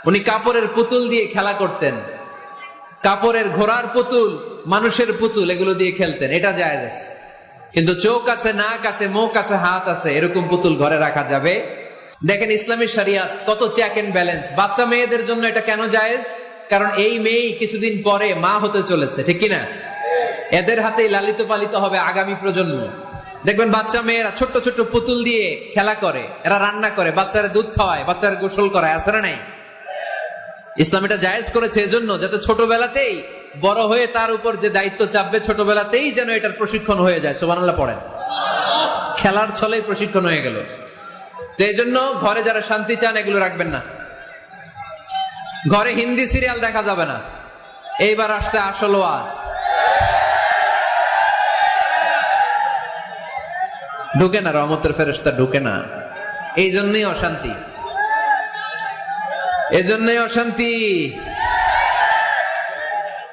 উনি কাপড়ের পুতুল দিয়ে খেলা করতেন, কাপড়ের ঘোড়ার পুতুল, মানুষের পুতুল, এগুলো দিয়ে খেলতেন, এটা জায়েজ আছে। কিন্তু চোখ আছে, নাক আছে, মুখ আছে, হাত আছে, এরকম পুতুল ঘরে রাখা যাবে? দেখেন ইসলামী শরিয়াত কত চেক এন্ড ব্যালেন্স। বাচ্চা মেয়েদের জন্য এটা কেন জায়েজ? কারণ এই মেয়েই কিছুদিন পরে মা হতে চলেছে, ঠিক কিনা? এদের হাতেই লালিত পালিত হবে আগামী প্রজন্ম। দেখবেন বাচ্চা মেয়েরা ছোট্ট ছোট্ট পুতুল দিয়ে খেলা করে, এরা রান্না করে, বাচ্চারা দুধ খাওয়ায়, বাচ্চারা গোসল করায়, আছে না নাই? ইসলাম এটা জায়েজ করেছে এজন্য, যাতে ছোটবেলাতেই বড় হয়ে তার উপর যে দায়িত্ব চাপবে, ছোটবেলাতেই যেন এটার প্রশিক্ষণ হয়ে যায়। সুবহানাল্লাহ পড়েন। খেলার ছলেই প্রশিক্ষণ হয়ে গেল। তো এই জন্য ঘরে যারা শান্তি চান, এগুলো রাখবেন না। ঘরে হিন্দি সিরিয়াল দেখা যাবে না। এইবার আসছে আসল ওয়াজ। ঢুকে না, রহমতের ফেরেশতা ঢুকে না। এই জন্যই অশান্তি, এজন্যই অশান্তি।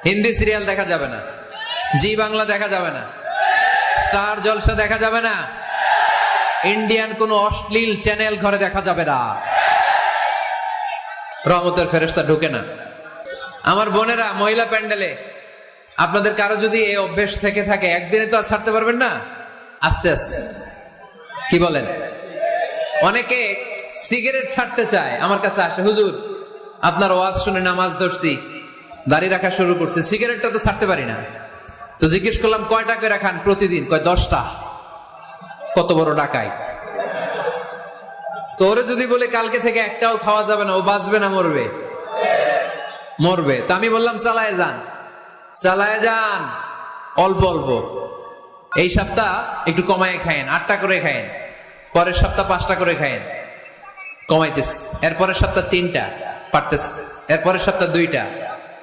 হিন্দি সিরিয়াল দেখা যাবে না, জি বাংলা দেখা যাবে না, স্টার জলসা দেখা যাবে না, ইন্ডিয়ান কোন অশ্লীল চ্যানেল ঘরে দেখা যাবে না। রহমতের ফেরেশতা ঢুকে না। আমার বোনেরা, মহিলা প্যান্ডেলে আপনাদের কারো যদি এই অভ্যেস থেকে থাকে, একদিনে তো আর ছাড়তে পারবেন না, আস্তে আস্তে। কি বলেন? অনেকে সিগারেট ছাড়তে চায়, আমার কাছে আসে, হুজুর আপনার ওয়াজ শুনে নামাজ ধরছি, দাড়ি রাখা শুরু করছে, সিগারেটটা তো ছাড়তে পারি না। তো জিজ্ঞেস করলাম, কয়টা করে রাখান প্রতিদিন? কয় 10টা। কত বড় ডাকাই। তোরে যদি বলে কালকে থেকে একটাও খাওয়া যাবে না, ও বাঁচবে না মরবে? মরবে। তো আমি বললাম চালায় যান, চালায় যান, অল্প অল্প। এই সপ্তাহ একটু কমায় খায়েন, 8টা করে খায়েন, পরের সপ্তাহ 5টা করে খায়েন, কমাইতেস। এরপরের সপ্তাহ 3টা, পারতেস। এরপরের সপ্তাহ 2টা,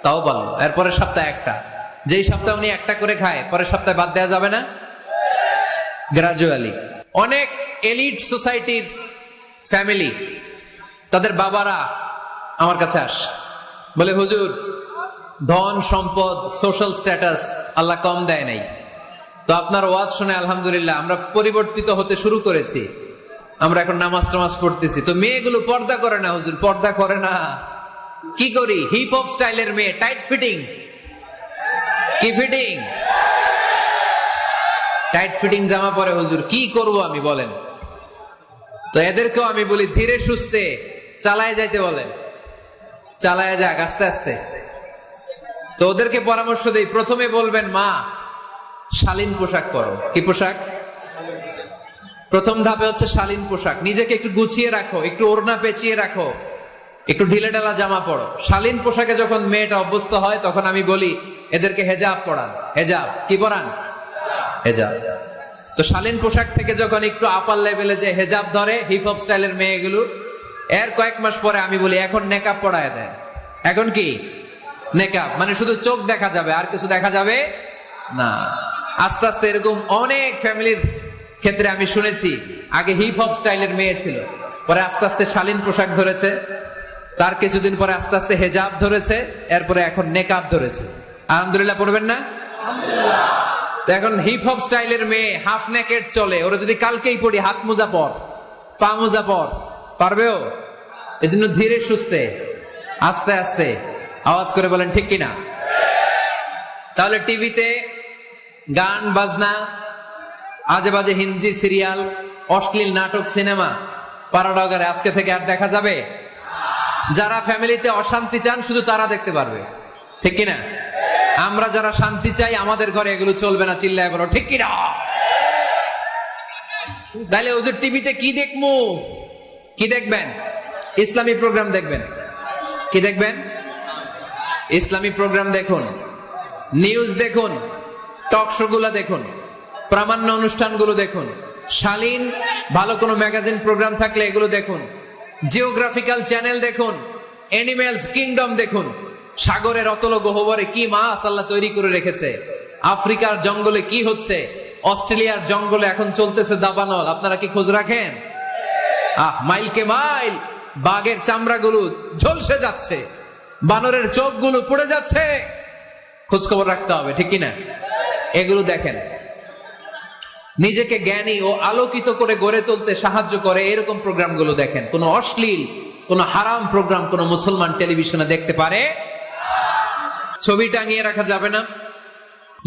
তাও ভালো। এরপরের সপ্তাহ 1টা। যেই সপ্তাহ উনি 1টা করে খায়, পরের সপ্তাহে বাদ দেওয়া যাবে না? গ্রাজুয়ালি। অনেক এলিট সোসাইটির ফ্যামিলি, তাদের বাবারা আমার কাছে আসে, বলে হুজুর ধন সম্পদ সোশ্যাল স্ট্যাটাস আল্লাহ কম দেয় নাই, তো আপনার ওয়াজ শুনে আলহামদুলিল্লাহ আমরা পরিবর্তিত হতে শুরু করেছি, আমরা এখন নামাজ টামাজ পড়তেছি। তো মেয়েগুলো পর্দা করে না হুজুর, পর্দা করে না। কি করি? হিপ হপ স্টাইলের মেয়ে, টাইট ফিটিং। কি ফিটিং? টাইট ফিটিং জামা পরে হুজুর, কি করব আমি বলেন? তো এদেরকেও আমি বলি ধীরে সুস্থে চালায় যাইতে বলেন, চালায় যাক আস্তে আস্তে। তো ওদেরকে পরামর্শ দেই, প্রথমে বলবেন মা শালীন পোশাক পরো। কি পোশাক? প্রথম ধাপে হচ্ছে শালীন পোশাক। নিজেকে একটু গুছিয়ে রাখো, একটু ওড়না পেঁচিয়ে রাখো, একটু ঢিলেঢালা জামা পরো। শালীন পোশাকে যখন মেয়েটা অভ্যস্ত হয় তখন আমি বলি এদেরকে হেজাব পরান। হেজাব কি পরান? হেজাব। তো শালীন পোশাক থেকে যখন একটু আপার লেভেলে যে হেজাব ধরে হিপ হপ স্টাইলের মেয়েগুলো, এর কয়েক মাস পরে আমি বলি এখন নেকাব পরায় দেয়। এখন কি নেকাব? মানে শুধু চোখ দেখা যাবে, আর কিছু দেখা যাবে না। আস্তে আস্তে এরকম অনেক ফ্যামিলির ক্ষেত্রে আমি শুনেছি, আগে হিপ হপ স্টাইলের মেয়ে ছিল, পরে আস্তে আস্তে শালীন পোশাক ধরেছে, তার কিছুদিন পরে আস্তে আস্তে হেজাব ধরেছে, এরপরে এখন নেকাব ধরেছে। আলহামদুলিল্লাহ পড়বেন না? এখন হিপ হপ স্টাইলের মেয়ে হাফ নেকেড চলে, ওরা যদি কালকেই পড়ি হাত মোজা পর, পা মোজা পর, পারবেও? এজন্য ধীরে সুস্থে আস্তে আস্তে। আওয়াজ করে বলেন ঠিক কিনা? তাহলে টিভিতে গান বাজনা, আজে বাজে হিন্দি সিরিয়াল, অশ্লীল নাটক, সিনেমা পাড়াডাগারে আজকে থেকে আর দেখা যাবে? যারা ফ্যামিলিতে অশান্তি চান শুধু তারা দেখতে পারবে, ঠিক কিনা? আমরা যারা শান্তি চাই আমাদের ঘরে এগুলো চলবে না। চিল্লায় বলো ঠিক কিনা? তাহলে হুজুর টিভিতে কি দেখমু? কি দেখবেন? ইসলামী প্রোগ্রাম দেখবেন। কি দেখবেন? ইসলামী প্রোগ্রাম দেখুন, নিউজ দেখুন, টক শো গুলা দেখুন, প্রামাণ্য অনুষ্ঠানগুলো দেখুন, শালীন ভালো কোনো ম্যাগাজিন প্রোগ্রাম থাকলে এগুলো দেখুন, জিওগ্রাফিক্যাল চ্যানেল দেখুন, অ্যানিমেলস কিংডম দেখুন, সাগরের অতল গহ্বরে কি মাছ আল্লাহ তৈরি করে রেখেছে, আফ্রিকার জঙ্গলে কি হচ্ছে, অস্ট্রেলিয়ার জঙ্গলে এখন চলতেছে দাবানল, আপনারা কি খোঁজ রাখেন? মাইলকে মাইল বাঘের চামড়াগুলো ঝলসে যাচ্ছে, বানরের চোখগুলো পড়ে যাচ্ছে, খোঁজ খবর রাখতে হবে, ঠিক কিনা? এগুলো দেখেন। নিজেকে জ্ঞানী ও আলোকিত করে গড়ে তুলতে সাহায্য করে এরকম প্রোগ্রামগুলো দেখেন। কোনো অশ্লীল, কোনো হারাম প্রোগ্রাম কোনো মুসলমান টেলিভিশনে দেখতে পারে? ছবি টাঙিয়ে রাখা যাবে না,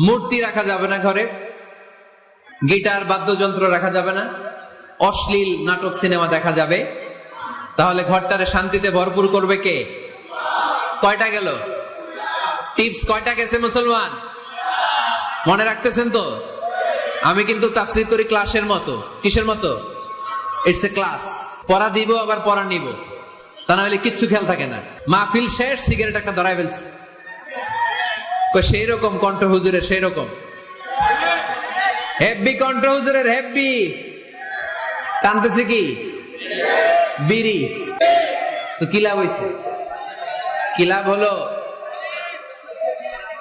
মূর্তি রাখা যাবে না ঘরে, গিটার বাদ্যযন্ত্র রাখা যাবে না, অশ্লীল নাটক সিনেমা দেখা যাবে। তাহলে ঘরটারে শান্তিতে ভরপুর করবে কে? কয়টা গেল? টিপস কয়টা গেছে মুসলমান? মনে রাখতেছেন তো? আমি কিন্তু তাফসীর করি ক্লাসের মতো। কিসের মতো? It's a class. পড়া দিব আবার পড়া নিব, তা না হলে কিচ্ছু খেয়াল থাকে না। মাহফিল শেষ, সিগারেট একটা ধরাই ফেলছে, সেই রকম কণ্ঠ হুজুরের, সেই রকম হেব্বি কণ্ঠ হুজুরের, হেব্বি। টানতেছে কি? বিড়ি। তো কি লাভ হয়েছে? কি লাভ হলো?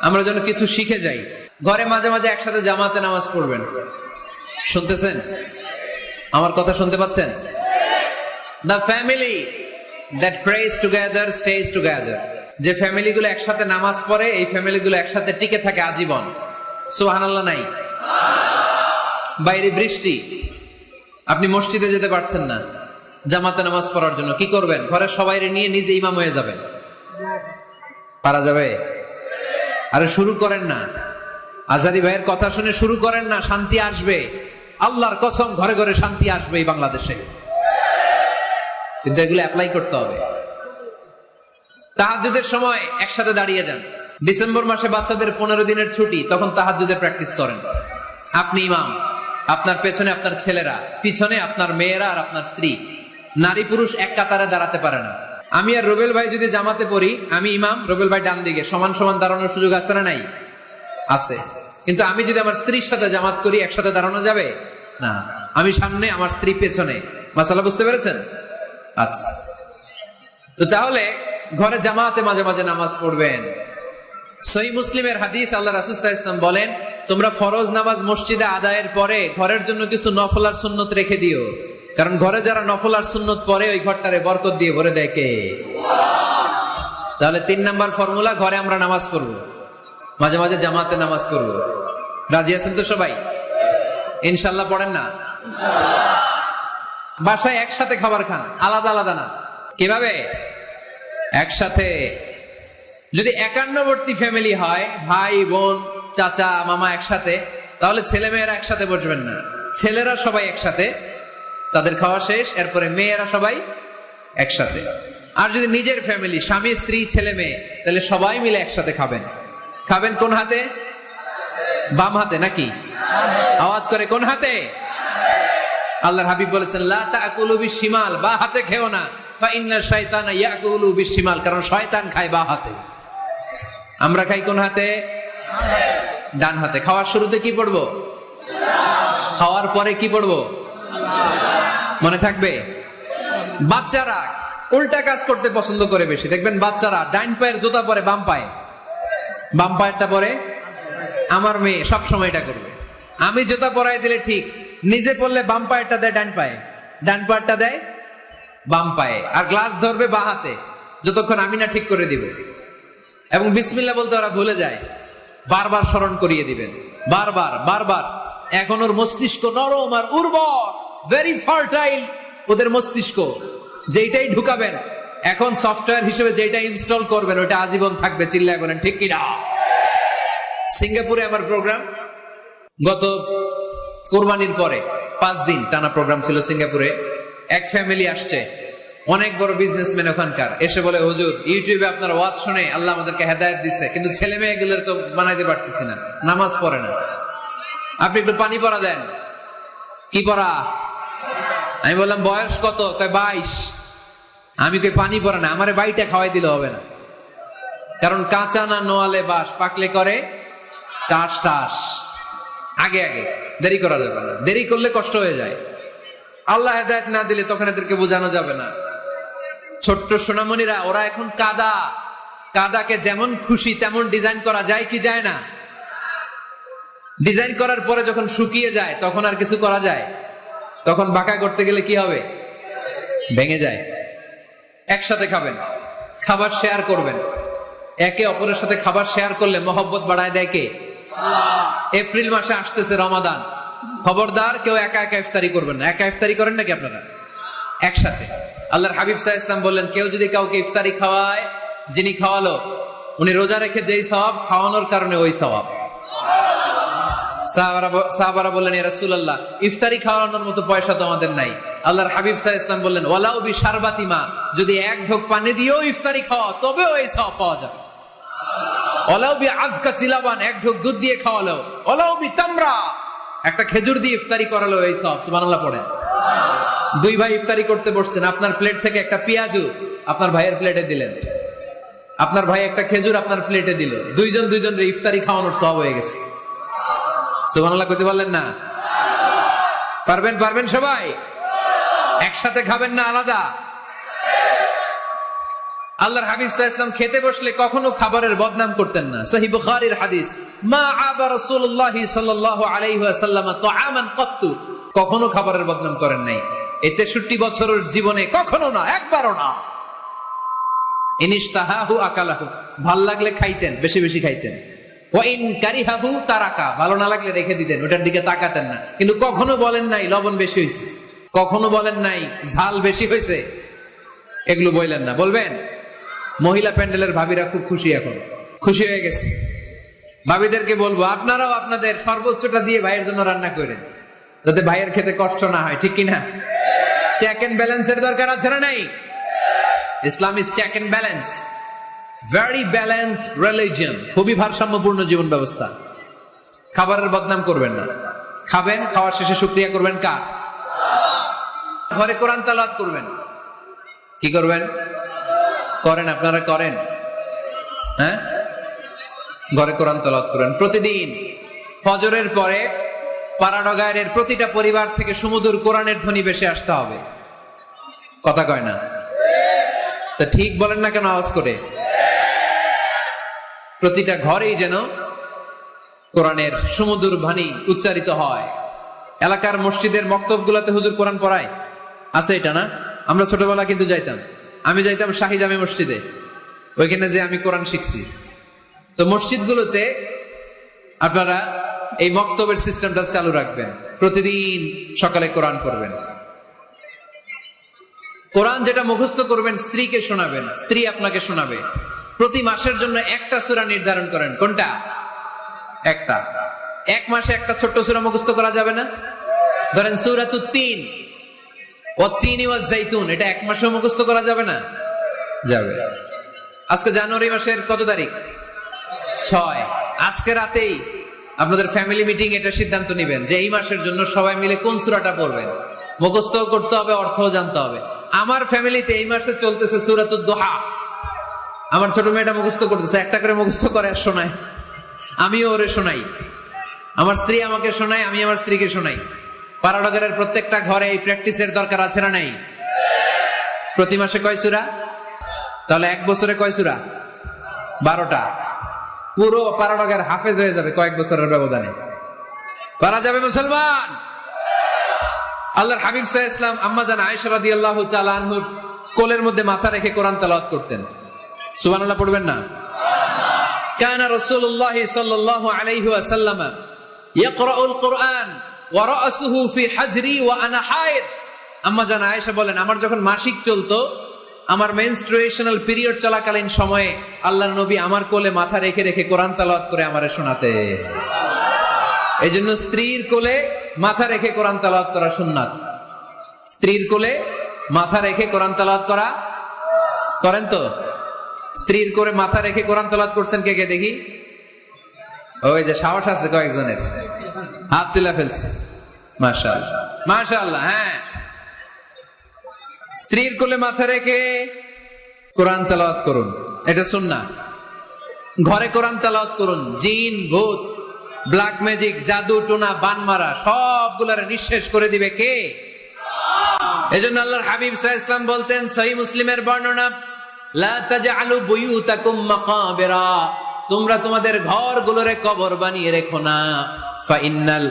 আমরা যেন কিছু শিখে যাই। ঘরে মাঝে মাঝে একসাথে জামাতে নামাজ পড়বেন। শুনতেছেন? আমার কথা শুনতে পাচ্ছেন? The family that prays together stays together. যে ফ্যামিলিগুলো একসাথে নামাজ পড়ে এই ফ্যামিলিগুলো একসাথে টিকে থাকে আজীবন। সুবহানাল্লাহ নাই? বাইরে বৃষ্টি, আপনি মসজিদে যেতে পারছেন না জামাতে নামাজ পড়ার জন্য, কি করবেন? ঘরের সবাইরে নিয়ে নিজে ইমাম হয়ে যাবেন। পারা যাবে? আরে শুরু করেন না, আজারি ভাইয়ের কথা শুনে শুরু করেন না, শান্তি আসবে। আল্লাহর কসম ঘরে ঘরে শান্তি আসবে এই বাংলাদেশে, কিন্তু এগুলো অ্যাপ্লাই করতে হবে। তাহাজ্জুদের সময় একসাথে দাঁড়িয়ে যান। ডিসেম্বর মাসে বাচ্চাদের 15 দিনের ছুটি, তখন তাহাজ্জুদের প্র্যাকটিস করেন। আপনি ইমাম, আপনার পেছনে আপনার ছেলেরা, পিছনে আপনার মেয়েরা আর আপনার স্ত্রী। নারী পুরুষ এক কাতারে দাঁড়াতে পারে না। আমি আর রুবেল ভাই যদি জামাতে পড়ি, আমি ইমাম, রুবেল ভাই ডান দিকে, সমান সমান দাঁড়ানোর সুযোগ আছে না নাই? আছে। কিন্তু আমি যদি আমার স্ত্রীর সাথে জামাত করি, একসাথে দাঁড়ানো যাবে না। আমি সামনে, আমার স্ত্রী পেছনে। মাসালা বুঝতে পেরেছেন? আচ্ছা, তো তাহলে ঘরে জামাতে মাঝে মাঝে নামাজ পড়বেন। সহিহ মুসলিমের হাদিস, আল্লাহ রাসূল সাল্লাল্লাহু আলাইহি ওয়াসাল্লাম বলেন, তোমরা ফরজ নামাজ মসজিদে আদায়ের পরে ঘরের জন্য কিছু নফল আর সুন্নত রেখে দিও, কারণ ঘরে যারা নফল আর সুন্নত পড়ে ওই ঘরটারে বরকত দিয়ে ভরে দেয় কে? তাহলে 3 নাম্বার ফর্মুলা, ঘরে আমরা নামাজ পড়বো, মাঝে মাঝে জামাতে নামাজ পড়বো। রাজি আছেন তো সবাই? ইনশাআল্লাহ পড়েন না? বাসায় একসাথে খাবার খান, আলাদা আলাদা না। কিভাবে? একসাথে। যদি একান্নবর্তী ফ্যামিলি হয়, ভাই বোন চাচা মামা একসাথে, তাহলে ছেলে মেয়েরা একসাথে বসবেন না। ছেলেরা সবাই একসাথে, তাদের খাওয়া শেষ, এরপরে মেয়েরা সবাই একসাথে। আর যদি নিজের ফ্যামিলি, স্বামী স্ত্রী ছেলে মেয়ে, তাহলে সবাই মিলে একসাথে খাবেন। খাবেন কোন হাতে? বাম হাতে নাকি? আওয়াজ করে কোন হাতে? আল্লাহর হাবিব বলেছেন, লা তাকুলু বিশিমাল, বা হাতে খেও না, ফা ইন্না শাইতানা ইয়াকুলু বিশিমাল, কারণ শয়তান খায় বা হাতে। আমরা খাই কোন হাতে? ডান হাতে। খাওয়ার শুরুতে কি পড়বো? খাওয়ার পরে কি পড়বো? মনে থাকবে? বাচ্চারা উল্টা কাজ করতে পছন্দ করে বেশি। দেখবেন বাচ্চারা ডাইন পায়ের জুতা পরে বাম পায়ে, বাম পায়েরটা পরে। আমার মেয়ে সব সময় এটা করবে। আমি জুতা পরাই দিলে ঠিক, নিজে পড়লে বাম পায়েরটা দেয় ডান পায়ে, ডান পায়েরটা দেয় বাম পায়ে, আর গ্লাস ধরবে বাঁ হাতে, যতক্ষণ আমি না ঠিক করে দিব। এবং বিসমিল্লাহ বলতে ওরা ভুলে যায়। বারবার স্মরণ করিয়ে দিবেন, বারবার বারবার। এখন ওর মস্তিষ্ক নরম আর উর্বর, ভেরি ফার্টাইল ওদের মস্তিষ্ক। যেইটাই ঢুকাবেন, এখন সফটওয়্যার হিসেবে যেটা ইনস্টল করবেন ওটা আজীবন থাকবে। চিল্লায় বলেন ঠিক কিনা? সিঙ্গাপুরে আমার প্রোগ্রাম, গত কোরবানির পরে 5 দিন টানা প্রোগ্রাম ছিল সিঙ্গাপুরে। এক ফ্যামিলি আসছে, অনেক বড় বিজনেসম্যান ওখানকার, এসে বলে, হুজুর ইউটিউবে আপনার ওয়াজ শুনে আল্লাহ আমাদেরকে হেদায়েত দিচ্ছে, কিন্তু ছেলে মেয়েগুলোর তো বানাইতে পারতেছি না, নামাজ পড়ে না, আপনি একটু পানি পড়া দেন। কি পড়া? আমি বললাম বয়স কত? কয় 22। আমি কই পানি পড়া না, আমারে বাইটা খাওয়াই দিলে হবে না, কারণ কাঁচা না নোয়ালে বাস, পাকলে করে টাস টাস। আগে আগে দেরি করা যাবে না, দেরি করলে কষ্ট হয়ে যায়। আল্লাহ হেদায়েত না দিলে তখন এদেরকে বোঝানো যাবে না। ছোট্ট সোনামণিরা, ওরা এখন কাদা, কাদাকে যেমন খুশি তেমন ডিজাইন করা যায় কি যায় না? ডিজাইন করার পরে যখন শুকিয়ে যায় তখন আর কিছু করা যায়? তখন বাঁকা করতে গেলে কি হবে? ভেঙে যায়। একসাথে খাবেন, খাবার শেয়ার করবেন। একে অপরের সাথে খাবার শেয়ার করলে মহব্বত বাড়ায় দেয় কে? এপ্রিল মাসে আসতেছে রমাদান, খবরদার কেউ একা একা ইফতারি করবেন না। একা ইফতারি করেন নাকি আপনারা? একসাথে। আল্লাহর হাবিব সাল্লাল্লাহু আলাইহি ওয়াসাল্লাম বললেন, কেউ যদি কাউকে ইফতারি খাওয়ায়, যিনি খাওয়ালো উনি রোজা রেখে যেই সওয়াব, খাওয়ানোর কারণে ওই সওয়াব। সাহাবারা বললেন, ইয়া রাসূলুল্লাহ, ইফতারি খাওয়ানোর মতো পয়সা তো আমাদের নাই। আল্লাহর হাবিব সাল্লাল্লাহু আলাইহি ওয়াসাল্লাম বললেন, ওয়ালাউ বিশারবাতিমা, যদি এক ঢোক পানি দিয়েও ইফতারি খাওয়া তবেও এই সওয়াব পাওয়া যাবে। ওয়ালাউ বিআযকা চিলাবান, এক ঢোক দুধ দিয়ে খাওয়ালো। ওয়ালাউ বিতামরা, একটা খেজুর দিয়ে ইফতারি করালো এই সওয়াব। সুবহানাল্লাহ পড়েন। দুই ভাই ইফতারি করতে বসছেন, আপনার প্লেট থেকে একটা পেঁয়াজু আপনার ভাইয়ের প্লেটে দিলেন, আপনার ভাই একটা খেজুর আপনার প্লেটে দিল, দুইজন দুইজনের ইফতারি খাওয়ানোর সওয়াব হয়ে গেছে। সুবহানাল্লাহ কইতে পারলেন না? পারবেন? পারবেন সবাই? একসাথে খাবেন না আলাদা? আল্লাহর হাবিব সাল্লাল্লাহু আলাইহি ওয়াসাল্লাম খেতে বসলে কখনো খাবারের বদনাম করতেন না। সহিহ বুখারীর হাদিস, মা আবা রাসূলুল্লাহ সাল্লাল্লাহু আলাইহি ওয়াসাল্লাম তাআমান কাত্তু, কখনো খাবারের বদনাম করেন নাই। এই 63 বছরের জীবনে কখনো না, একবারও না। ইনিশতাহাহু আকালাহু, ভাল লাগলে খাইতেন, বেশি বেশি খাইতেন। ওয়া ইন কারিহাহু তারাকা, ভালো না লাগলে রেখে দিতেন, ওটার দিকে তাকাতেন না। কিন্তু কখনো বলেন নাই লবণ বেশি হয়েছে, কখনো বলেন নাই ঝাল বেশি হয়েছে, এগুলো বললেন না। বলবেন? মহিলা প্যান্ডেলের ভাবিরা খুব খুশি, এখন খুশি হয়ে গেছে। ভাবিদেরকে বলবো, আপনারাও আপনাদের সর্বোচ্চটা দিয়ে ভাইয়ের জন্য রান্না করেন, যাতে ভাইয়ের খেতে কষ্ট না হয়, ঠিক কিনা? চেক এন্ড ব্যালেন্সের দরকার আছে না নাই? Islam is check and balance, very balanced religion, খুবই ভারসাম্যপূর্ণ জীবন ব্যবস্থা। খাবারের বদনাম করবেন না। খাবেন, খাওয়ার শেষে শুকরিয়া করবেন কার? ঘরে কোরআন তেলাওয়াত করবেন। কি করবেন? করেন, আপনারা করেন? হ্যাঁ, ঘরে কোরআন তেলাওয়াত করেন প্রতিদিন। ফজরের পরে পাড়াডগায়ের প্রতিটা পরিবার থেকে সুমধুর কোরআনের ধ্বনি ভেসে আসতে হবে। কথা কয় না? তা ঠিক বলেন না কেন আওয়াজ করে? প্রতিটা ঘরেই যেন কোরআনের সুমধুর বাণী উচ্চারিত হয়। এলাকার মসজিদের মক্তবগুলোতে হুজুর কোরআন পড়ায়, আছে এটা না? আমরা ছোটবেলা কিন্তু যাইতাম, আমি যাইতাম শাহী জামে মসজিদে, ওইখানে যে আমি কোরআন শিখছি। তো মসজিদগুলোতে আপনারা এই মক্তবের সিস্টেমটা চালু রাখবেন, প্রতিদিন সকালে কোরআন পড়বেন। কোরআন যেটা মুখস্থ করবেন স্ত্রীকে শোনাবেন, স্ত্রী আপনাকে শোনাবে। প্রতি মাসের জন্য একটা সূরা নির্ধারণ করেন। কোনটা? একটা। এক মাসে একটা ছোট্ট সূরা মুখস্থ করা যাবে না? ধরেন সূরাতুত তিন, ওয়াত-তিনি ওয়াজ-জাইতুন, এটা এক মাসে মুখস্থ করা যাবে না? যাবে। আজকে জানুয়ারি মাসের কত তারিখ? 6। আজকে রাতেই আপনাদের ফ্যামিলি মিটিং এটা সিদ্ধান্ত নেবেন যে এই মাসের জন্য সবাই মিলে কোন সূরাটা পড়বেন। মুখস্থ করতে হবে, অর্থও জানতে হবে। আমার ফ্যামিলিতে এই মাসে চলতেছে সূরাতুদ দুহা। আমার ছোট মেয়েটা মুখস্থ করতেছে, একটা করে মুখস্থ করে আর শোনায়, আমিও ওরে শোনাই। আমার স্ত্রী আমাকে শোনায়, আমি আমার স্ত্রীকে শোনাই। পাড়াডগারের প্রত্যেকটা ঘরে এই প্র্যাকটিসের দরকার আছে না নাই? প্রতি মাসে কয় সূরা? তাহলে এক বছরে কয় সূরা? 12টা। পুরো পাড়াডগার হাফেজ হয়ে যাবে কয়েক বছরের ব্যবধানে। পারা যাবে মুসলমান? আল্লাহর হাবিব সাল্লাল্লাহু আলাইহি ওয়াসাল্লাম আম্মা জান আয়েশা রাদিয়াল্লাহু তাআলা আনহুর কোলের মধ্যে মাথা রেখে কোরআন তেলাওয়াত করতেন। সুবহানাল্লাহ পড়বেন না? কানা রাসূলুল্লাহ সাল্লাল্লাহু আলাইহি ওয়াসাল্লাম ইয়াকরাউল কুরআন ওয়া রাসুহু ফি হাজরি ওয়া আনা হায়েদ। আম্মা জান আয়েশা বলেন, আমার যখন মাসিক চলতো, আমার মেনস্ট্রুয়েশনাল পিরিয়ড চলাকালীন সময়ে আল্লাহর নবী আমার কোলে মাথা রেখে রেখে কোরআন তেলাওয়াত করে আমারে শোনাতে। এজন্য স্ত্রীর কোলে মাথা রেখে কোরআন তেলাওয়াত করা সুন্নাত। স্ত্রীর কোলে মাথা রেখে কোরআন তেলাওয়াত করা করেন তো? স্ত্রীর কোলে মাথা রেখে কোরআন তেলাওয়াত করছেন কে কে দেখি? ওই যে সাহস আছে কয়েকজনের, হাত তুলে ফেলছে। মাশাআল্লাহ, মাশাআল্লাহ। হ্যাঁ, স্ত্রীর কোলে মাথা রেখে কোরআন তেলাওয়াত করুন, এটা সুন্নাহ। ঘরে কোরআন তেলাওয়াত করুন। জিন, ভূত, ব্ল্যাক ম্যাজিক, জাদু টোনা, বানমারা সবগুলার নিঃশেষ করে দিবে কে? এজন্য আল্লাহর হাবিব সাল্লাল্লাহু আলাইহি ওয়াসাল্লাম বলতেন, সহিহ মুসলিমের বর্ণনা, লা তাজআলু বুয়ুতাকুম মাকাবিরা, তোমরা তোমাদের ঘরগুলোরে কবর বানিয়ে রেখো না। ফা ইন্নাল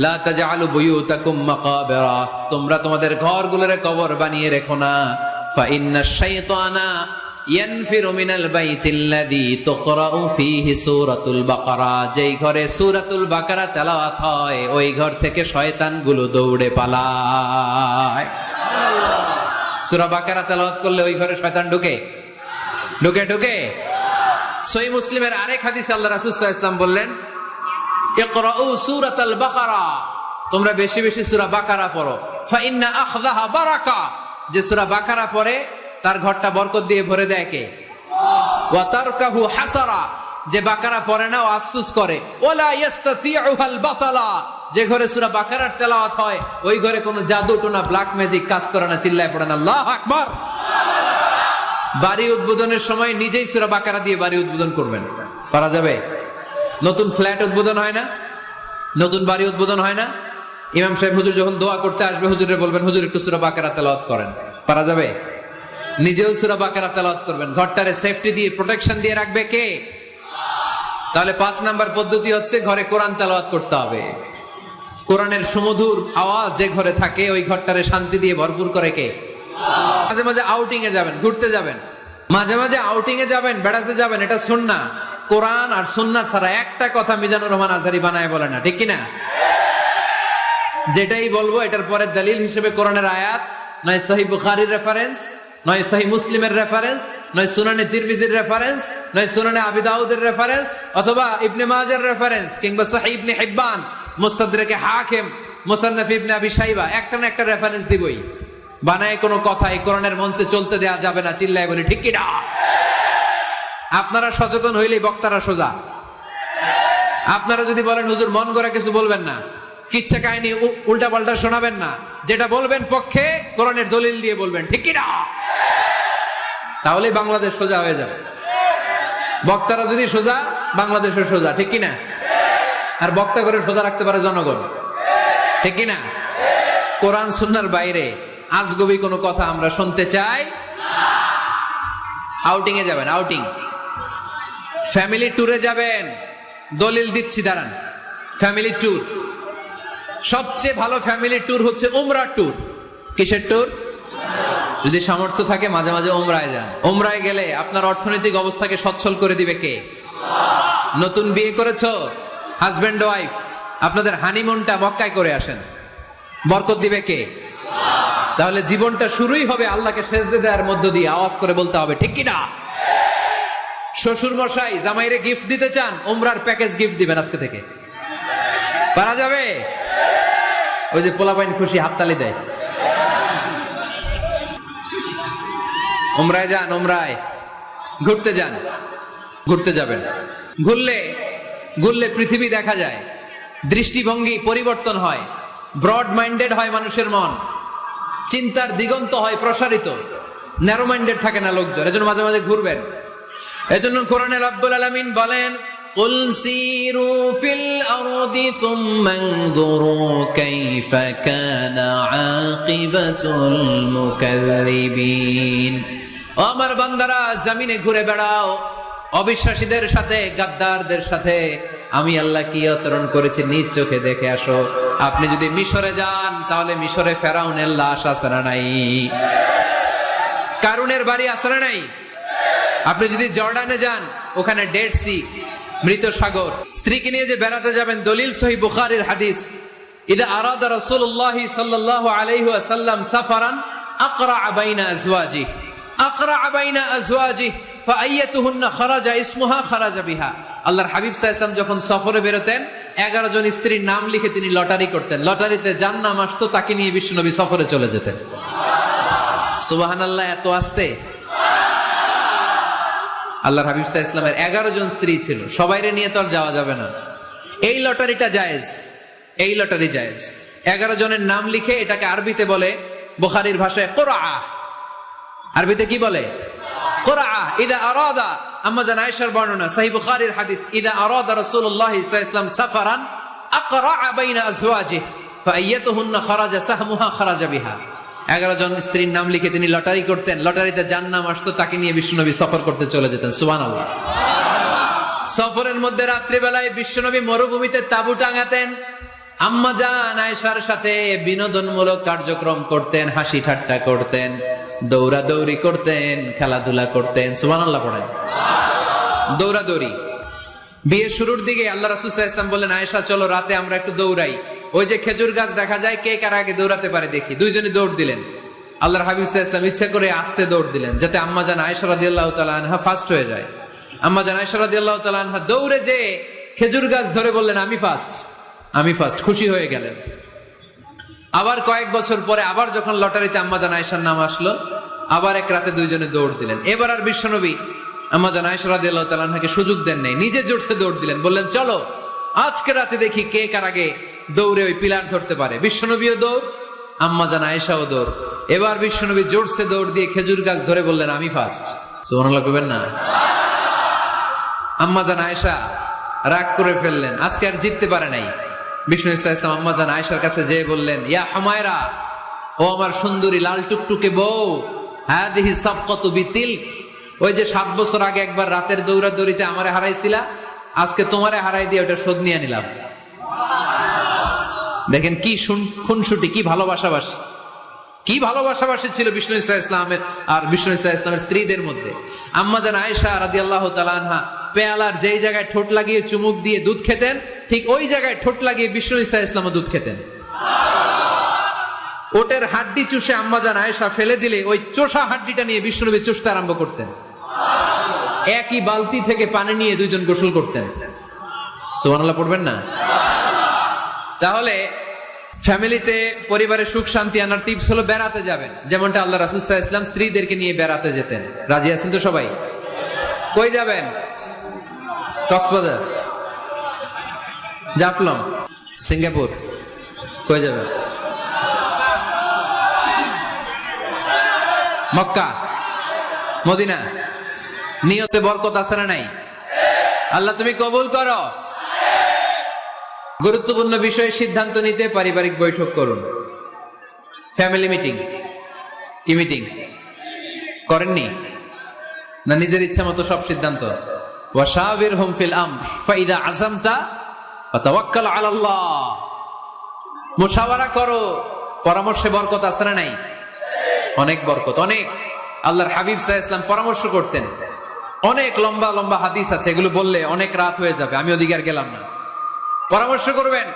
লা তাজআলু বুয়ুতাকুম মাকাবিরা, তোমরা তোমাদের ঘরগুলোরে কবর বানিয়ে রেখো না। ফা ইন্নাশ শাইতানা ইয়ানফিরু মিনাল বাইতিল্লাযী তুকরাউ ফীহি সূরাতুল বাকারা, যেই ঘরে সূরাতুল বাকারা তেলাওয়াত হয় ওই ঘর থেকে শয়তানগুলো দৌড়ে পালায়। সূরা বাকারা তেলাওয়াত করলে ওই ঘরে শয়তান ঢুকে ঢুকে ঢুকে। সহিহ মুসলিমের আরেক হাদিসে আল্লাহ রাসূল সাল্লাল্লাহু আলাইহি ওয়াসাল্লাম বললেন, ইকরাউ সূরাতাল বাকারা, তোমরা বেশি বেশি সূরা বাকারা পড়ো। ফা ইন্না আখযাহা বারাকা, যে সূরা বাকারা পড়ে তার ঘরটা বরকত দিয়ে ভরে দেয় কে? ওয়া তারকাহু হাসারা, যে বাকারা পড়ে না ও আফসোস করে। ওয়ালা ইস্তাতিউহাল বাতালা, যে ঘরে সূরা বাকারার তেলাওয়াত হয় ওই ঘরে কোনো জাদু টোনা, ব্ল্যাক ম্যাজিক কাজ করে না। চিল্লায় পড়েন আল্লাহু আকবার। বাড়ি উদ্বোধনের সময় নিজেই সূরা বাকারা দিয়ে বাড়ি উদ্বোধন করবেন, পারা যাবে? নতুন ফ্ল্যাট উদ্বোধন হয় না, নতুন বাড়ি উদ্বোধন হয় না, ইমাম সাহেব হুজুর যখন দোয়া করতে আসবে হুজুরে বলবেন, হুজুর একটু সূরা বাকারা তেলাওয়াত করেন, পারা যাবে? নিজেও সূরা বাকারা তেলাওয়াত করবেন। ঘরটারে সেফটি দিয়ে, প্রোটেকশন দিয়ে রাখবে কে? তাহলে 5 নাম্বার পদ্ধতি হচ্ছে ঘরে কোরআন তেলাওয়াত করতে হবে। কোরআনের সুমধুর আওয়াজ যে ঘরে থাকে ওই ঘরটারে শান্তি দিয়ে ভরপুর করে কে? মাঝে মাঝে আউটিং এ যাবেন, ঘুরতে যাবেন, মাঝে মাঝে আউটিং এ যাবেন, বেড়াতে যাবেন, এটা সুন্নাহ। কোরআন আর সুন্নাহ ছাড়া একটা কথা মিজানুর রহমান আজহারী বানায় বলে না, ঠিক কিনা? যেটাই বলবো এটার পরে দলিল হিসেবে কোরআনের আয়াত, নয় সহিহ বুখারীর রেফারেন্স, নয় সহিহ মুসলিমের রেফারেন্স, নয় সুনানে তিরমিজির রেফারেন্স, নয় সুনানে আবি দাউদের রেফারেন্স, অথবা ইবনে মাজার রেফারেন্স, কিংবা সহিহ ইবনে হিব্বান, মুস্তাদরাকে হাকিম, মুসান্নাফ ইবনে আবি শাইবা, একটা না একটা রেফারেন্স দিবই। বানায় কোনো কথা এই কোরআনের মঞ্চে চলতে দেয়া যাবে না। চিল্লায় বলি ঠিক কি না? আপনারা সচেতন হইলেই বক্তারা সোজা। আপনারা যদি বলেন হুজুর মন গড়া কিছু বলবেন না, কিচ্ছা কাহিনী উল্টা পাল্টা শোনাবেন না, যেটা বলবেন পক্ষে কোরআনের দলিল দিয়ে বলবেন, ঠিক কি না? তাহলে বাংলাদেশ সোজা হয়ে যাবে। বক্তারা যদি সোজা, বাংলাদেশের সোজা, ঠিক কি না? আর বক্তা করে সোজা রাখতে পারে জনগণ, ঠিক কি না? কোরআন সুন্নাহর বাইরে আজগবি কোনো কথা আমরা শুনতে চাই। আউটিং এ যাবেন, আউটিং, ফ্যামিলি ট্যুরে যাবেন, দলিল দিচ্ছি দাঁড়ান। ফ্যামিলি ট্যুর, সবচেয়ে ভালো ফ্যামিলি ট্যুর হচ্ছে উমরা ট্যুর। কিসের ট্যুর? যদি সামর্থ্য থাকে মাঝে মাঝে উমরায় যান। উমরায় গেলে আপনার অর্থনৈতিক অবস্থাকে সচ্ছল করে দিবে কে? নতুন বিয়ে করেছো, হাজবেন্ড ওয়াইফ, আপনাদের হানিমুনটা মক্কায় করে আসেন, বরকত দিবে কে? তাহলে জীবনটা শুরুই হবে আল্লাহকে সেজদে দেওয়ার মধ্য দিয়ে। আওয়াজ করে বলতে হবে, ঠিক কি না? শ্বশুর মশাই জামাইরে গিফট দিতে চান, উমরার প্যাকেজ গিফট দিবেন আজকে থেকে। পারা যাবে? ওই যে পোলাপাইন খুশি হাততালি দেয়। উমরায় যান, উমরায় ঘুরতে যান, ঘুরতে যাবেন। ঘুরলে পৃথিবী দেখা যায়, দৃষ্টিভঙ্গি পরিবর্তন হয়, ব্রড মাইন্ডেড হয় মানুষের মন, চিন্তার দিগন্ত হয় প্রসারিত, ন্যারো মাইন্ডেড থাকে না লোকজন। এজন্য মাঝে মাঝে ঘুরবেন। এজন্য কোরআনে রব্বুল আলামিন বলেন, কুল সিরু ফিল আরদি সুম্মা ইনজুরু কাইফা কানা আকিবাতুল মুকাল্লিবিন। ও আমার বান্দারা, জমিনে ঘুরে বেড়াও, অবিশ্বাসীদের সাথে, গাদ্দারদের সাথে আমি আল্লাহ কি আচরণ করেছি নিজ চোখে দেখে আসো। আপনি যদি মিশরে যান, তাহলে মিশরে ফেরাউনের লাশ আছে না নাই? কারুনের বাড়ি আছে না নাই? আপনি যদি জর্ডানে যান, ওখানে ডেড সি, মৃত সাগর। স্ত্রীকে নিয়ে যে বেড়াতে যাবেন, দলিল সহিহ বুখারীর হাদিস, ইদা আরাদা রাসূলুল্লাহ সাল্লাল্লাহু আলাইহি ওয়াসাল্লাম সাফারান আকরা বাইনা আজওয়াজি, আকরা বাইনা আজওয়াজি ফাআইয়াতুহুন্না খারাজা ইসমুহা খারাজা বিহা। আল্লাহর হাবিব সাল্লাল্লাহু আলাইহি ওয়াসাল্লাম যখন সফরে বেরোতেন, 11 জন স্ত্রীর নাম লিখে তিনি লটারি করতেন। লটারিতে যার নাম আসতো তাকে নিয়ে বিশ্বনবী সফরে চলে যেতেন। সুবহানাল্লাহ, এত আসতে। আল্লাহর হাবিব সাল্লাল্লাহু আলাইহি ওয়াসাল্লামের 11 জন স্ত্রী ছিল, সবাইরে নিয়ে তো আর যাওয়া যাবে না। এই লটারিটা জায়েজ, এই লটারি জায়েজ। 11 জনের নাম লিখে, এটাকে আরবিতে বলে, বুখারীর ভাষায় কুরআ। আরবিতে কি বলে? কুরআ। ইদা আরাদা, আম্মা জান আয়েশার বর্ণনা, সহিহ বুখারীর হাদিস, ইদা আরাদা রাসূলুল্লাহ সাল্লাল্লাহু আলাইহি ওয়াসাল্লাম সাফারান আকরা বাইনা আজওয়াজিহি ফাআইয়াতুহুন্না খারাজা সাহমুহা খারাজা বিহা। 11 জন স্ত্রীর নাম লিখে তিনি লটারি করতেন, লটারিতে যার নাম আসতো তাকে নিয়ে বিশ্বনবী সফর করতে চলে যেতেন। সুবহানাল্লাহ। সফরের মধ্যে রাত্রিবেলায় বিশ্বনবী মরুভূমিতে তাঁবু টাঙাতেন, আম্মা জান আয়েশার সাথে বিনোদনমূলক কার্যক্রম করতেন, হাসি ঠাট্টা করতেন, দৌড়াদৌড়ি করতেন, খেলাধুলা করতেন। সুবহানাল্লাহ পড়েন। দৌড়াদৌড়ি। বিয়ের শুরুর দিকে আল্লাহ রাসূল সাল্লাল্লাহু আলাইহি ওয়াসাল্লাম বললেন, আয়েশা চলো রাতে আমরা একটু দৌড়াই, ওই যে খেজুর গাছ দেখা যায়, কে কার আগে দৌড়াতে পারে দেখি। দুইজনে দৌড় দিলেন। আল্লাহর হাবিব সাল্লাল্লাহু আলাইহি ওয়াসাল্লাম ইচ্ছা করে আস্তে দৌড় দিলেন, যাতে আম্মা জান আয়েশা রাদিয়াল্লাহু তাআলা আনহা ফার্স্ট হয়ে যায়। আম্মা জান আয়েশা রাদিয়াল্লাহু তাআলা আনহা দৌড়ে যে খেজুর গাছ ধরে বললেন, আমি ফার্স্ট, আমি ফার্স্ট, খুশি হয়ে গেলেন। আবার কয়েক বছর পরে আবার যখন লটারিতে আম্মা জান আয়েশার নাম আসলো, আবার এক রাতে দুইজনে দৌড় দিলেন। এবার আর বিশ্বনবী আম্মা জান আয়েশা রাদিয়াল্লাহু তাআলা আনহাকে সুযোগ দেন নাই, নিজে জোরসে দৌড় দিলেন। বললেন, চলো আজকে রাতে দেখি কে কার আগে দৌড়ে ওই পিলার ধরতে পারে। বিশ্বনবীও দৌড়, আম্মা জান আয়েশাও দৌড়। এবার বিশ্বনবী জোরসে দৌড় দিয়ে খেজুর গাছ ধরে বললেন, আমি ফার্স্ট। সুবহানাল্লাহ কইবেন না? আম্মা জান আয়েশা রাগ করে ফেললেন, আজকে আর জিততে পারে নাই। বিষ্ণু ইসলাম আম্মা জান আয়েশার কাছে যেয়ে বললেন, ইয়া হুমায়রা, ও আমার সুন্দরী লাল টুকটুকে বউ, হাদিহি সাবকাতু বিতিলক, ওই যে 7 বছর আগে একবার রাতের দৌড়াদৌড়িতে আমারে হারাইছিলা, আজকে তোমারে হারাই দিয়ে ওটা শোধ নিয়ে নিলাম। দেখেন কি খুনসুটি, কি ভালোবাসাবাসী, কি ভালোবাসাবাসী ছিল বিষ্ণু ইসলামের আর বিষ্ণু ইসলামের স্ত্রীদের মধ্যে। আম্মা জান আয়েশা রাদিয়াল্লাহু তাআলা আনহা পেয়ালার যেই জায়গায় ঠোঁট লাগিয়ে চুমুক দিয়ে দুধ খেতেন, ঠিক ওই জায়গায় ঠোঁট লাগিয়ে বিষ্ণু ইসলামও দুধ খেতেন। ওটের হাড্ডি চুষে আম্মা জান আয়েশা ফেলে দিলে ওই চোষা হাড্ডিটা নিয়ে বিষ্ণুনবী চুষতে আরম্ভ করতেন। একই বালতি থেকে পানি নিয়ে দুইজন গোসল করতেন। সুবহানাল্লাহ পড়বেন না? তাহলে ফ্যামিলিতে, পরিবারে সুখ শান্তি আনার টিপস হলো বেড়াতে যাবেন, যেমনটা আল্লাহ রাসূল সাল্লাল্লাহু আলাইহি ওয়াসাল্লাম স্ত্রীদেরকে নিয়ে বেড়াতে যেতেন। রাজি আছেন তো সবাই? কই যাবেন? কক্সবাজার, জাফলং, সিঙ্গাপুর, কই যাবেন? মক্কা, মদিনা। নিয়তে বরকত আছে না নাই? আল্লাহ তুমি কবুল করো। গুরুত্বপূর্ণ বিষয়ে সিদ্ধান্ত নিতে পারিবারিক বৈঠক করুন। Family meeting. কি মিটিং করেননি? না নিজের ইচ্ছা মতো সব সিদ্ধান্ত? ওয়াশাবিরহুম ফিল আমর ফাইদা আযামতা ফাতাওয়াক্কাল আলাল্লাহ। মুশাওয়ারা করো, পরামর্শে বরকত আছে না নাই? অনেক বরকত, অনেক। আল্লাহর হাবিব সাল্লাল্লাহু আলাইহি ওয়াসাল্লাম পরামর্শ করতেন। অনেক লম্বা লম্বা হাদিস আছে, এগুলো বললে অনেক রাত হয়ে যাবে, আমি ওদিকে আর গেলাম না। পরামর্শ করবেন।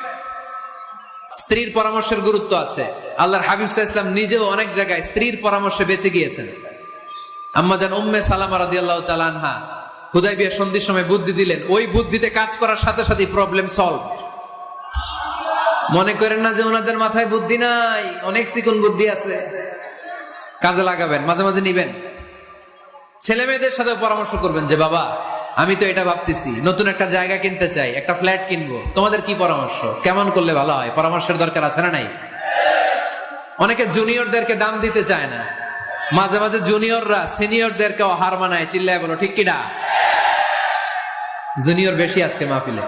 স্ত্রীর পরামর্শের গুরুত্ব আছে। আল্লাহর হাবিব সাল্লাল্লাহু আলাইহি ওয়াসাল্লাম নিজেও অনেক জায়গায় স্ত্রীর পরামর্শে বেঁচে গিয়েছেন। আম্মা জান উম্মে সালামা রাদিয়াল্লাহু তাআলা আনহা হুদায়বিয়া সন্ধির সময় বুদ্ধি দিলেন, ওই বুদ্ধিতে কাজ করার সাথে সাথে প্রবলেম সলভ। মনে করেন না যে ওনাদের মাথায় বুদ্ধি নাই, অনেক চিকন বুদ্ধি আছে, কাজে লাগাবেন, মাঝে মাঝে নিবেন। ছেলে মেয়েদের সাথে পরামর্শ করবেন যে বাবা আমি তো এটা ভাবতেছি, নতুন একটা জায়গা কিনতে চাই, একটা ফ্ল্যাট কিনবো, তোমাদের কি পরামর্শ, কেমন করলে ভালো হয়? পরামর্শের দরকার আছে না নাই? অনেকে জুনিয়রদেরকে দাম দিতে চায় না, মাঝে মাঝে জুনিয়ররা সিনিয়রদেরকেও হার মানায়, চিল্লায় বলো ঠিক কিনা? জুনিয়র বেশি আজকে মাহফিলে,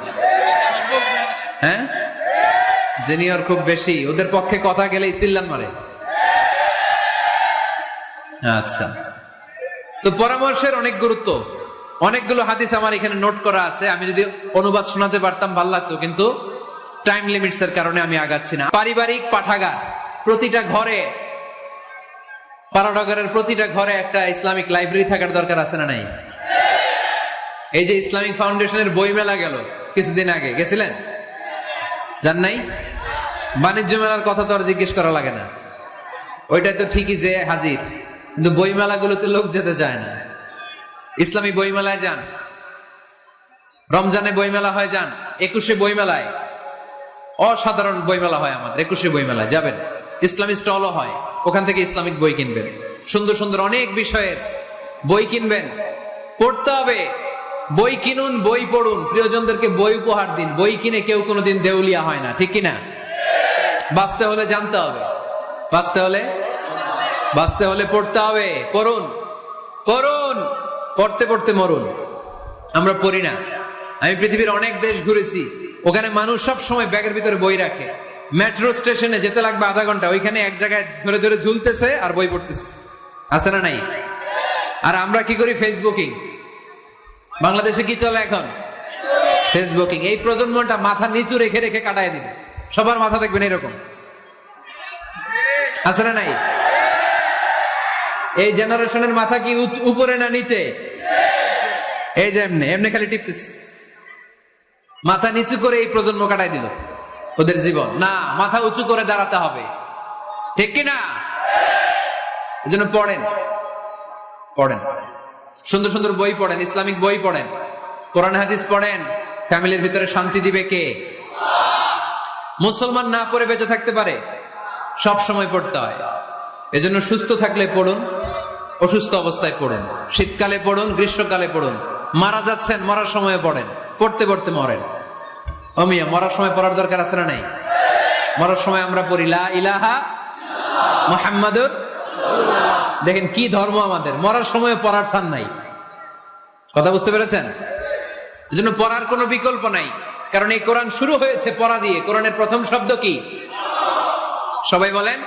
হ্যাঁ জুনিয়র খুব বেশি, ওদের পক্ষে কথা গেলেই চিল্লান মারে। আচ্ছা, তো পরামর্শের অনেক গুরুত্ব। অনেকগুলো হাদিস আমার এখানে নোট করা আছে, আমি যদি অনুবাদ শোনাতে পারতাম ভালো লাগতো, কিন্তু টাইম লিমিটস এর কারণে আমি আগাচ্ছি না। পারিবারিক পাঠাগার, প্রতিটা ঘরে, পাঠাগারের প্রতিটা ঘরে একটা ইসলামিক লাইব্রেরি থাকার দরকার আছে না নাই? এই যে ইসলামিক ফাউন্ডেশনের বই মেলা গেল কিছুদিন আগে, গেছিলেন? জান নাই? বাণিজ্য মেলার কথা তো আর জিজ্ঞেস করা লাগে না, ওইটা তো ঠিকই যে হাজির, কিন্তু বই মেলাগুলোতে লোক যেতে চায় না। ইসলামী বই মেলায় যান, রমজানে বই মেলা হয় যান, 21শে বই মেলায়, অসাধারণ বই মেলা হয় আমাদের 21শে বই মেলায় যাবেন, ইসলামী স্টলও হয়, ওখান থেকে ইসলামিক বই কিনবেন, সুন্দর সুন্দর অনেক বিষয়ের বই কিনবেন। পড়তে হবে, বই কিনুন, বই পড়ুন, প্রিয়জনদেরকে বই উপহার দিন। বই কিনে কেউ কোনোদিন দেউলিয়া হয় না, ঠিক কিনা? বাঁচতে হলে জানতে হবে, বাঁচতে হলে পড়তে হবে। পড়ুন, পড়ুন, পড়তে পড়তে মরুন। আমরা পড়ি না। আমি পৃথিবীর অনেক দেশ ঘুরেছি, ওখানে মানুষ সব সময় ব্যাগের ভিতরে বই রাখে। মেট্রো স্টেশনে যেতে লাগবে আধা ঘন্টা, ওইখানে এক জায়গায় ধরে ধরে ঝুলতেছে আর বই পড়তেছে, আছে না নাই? আর আমরা কি করি? ফেসবুকিং। বাংলাদেশে কি চলে এখন? ফেসবুকিং। এই প্রজন্মটা মাথা নিচু রেখে রেখে কাটায় দিবে, সবার মাথা দেখবেন এরকম, আছে না নাই? এই জেনারেশনের মাথা কি উপরে না নিচে? এই যে এমনি এমনি খালি টিপতেছে, মাথা নিচু করে এই প্রজন্ম কাটাই দিল ওদের জীবন। না, মাথা উঁচু করে দাঁড়াতে হবে, ঠিক কিনা? এই জন্য পড়েন, পড়েন, সুন্দর সুন্দর বই পড়েন, ইসলামিক বই পড়েন, কোরআন হাদিস পড়েন। ফ্যামিলির ভিতরে শান্তি দিবে কে? মুসলমান না পড়ে বেঁচে থাকতে পারে? সব সময় পড়তে হয়। এজন্য সুস্থ থাকলে পড়ুন, অসুস্থ অবস্থায় পড়ুন, শীতকালে পড়ুন, গ্রীষ্মকালে পড়ুন, মারা যাচ্ছেন মরার সময় পড়েন, পড়তে পড়তে মরেন। অমিয়া, মরার সময় পড়ার দরকার আছে না নাই? মরার সময় আমরা পড়ি লা ইলাহা মুহাম্মাদুর। দেখেন কি ধর্ম আমাদের, মরার সময় পড়ার ছান নাই। কথা বুঝতে পেরেছেন? এজন্য পড়ার কোনো বিকল্প নাই, কারণ এই কোরআন শুরু হয়েছে পড়া দিয়ে। কোরআনের প্রথম শব্দ কি? সবাই বলেন।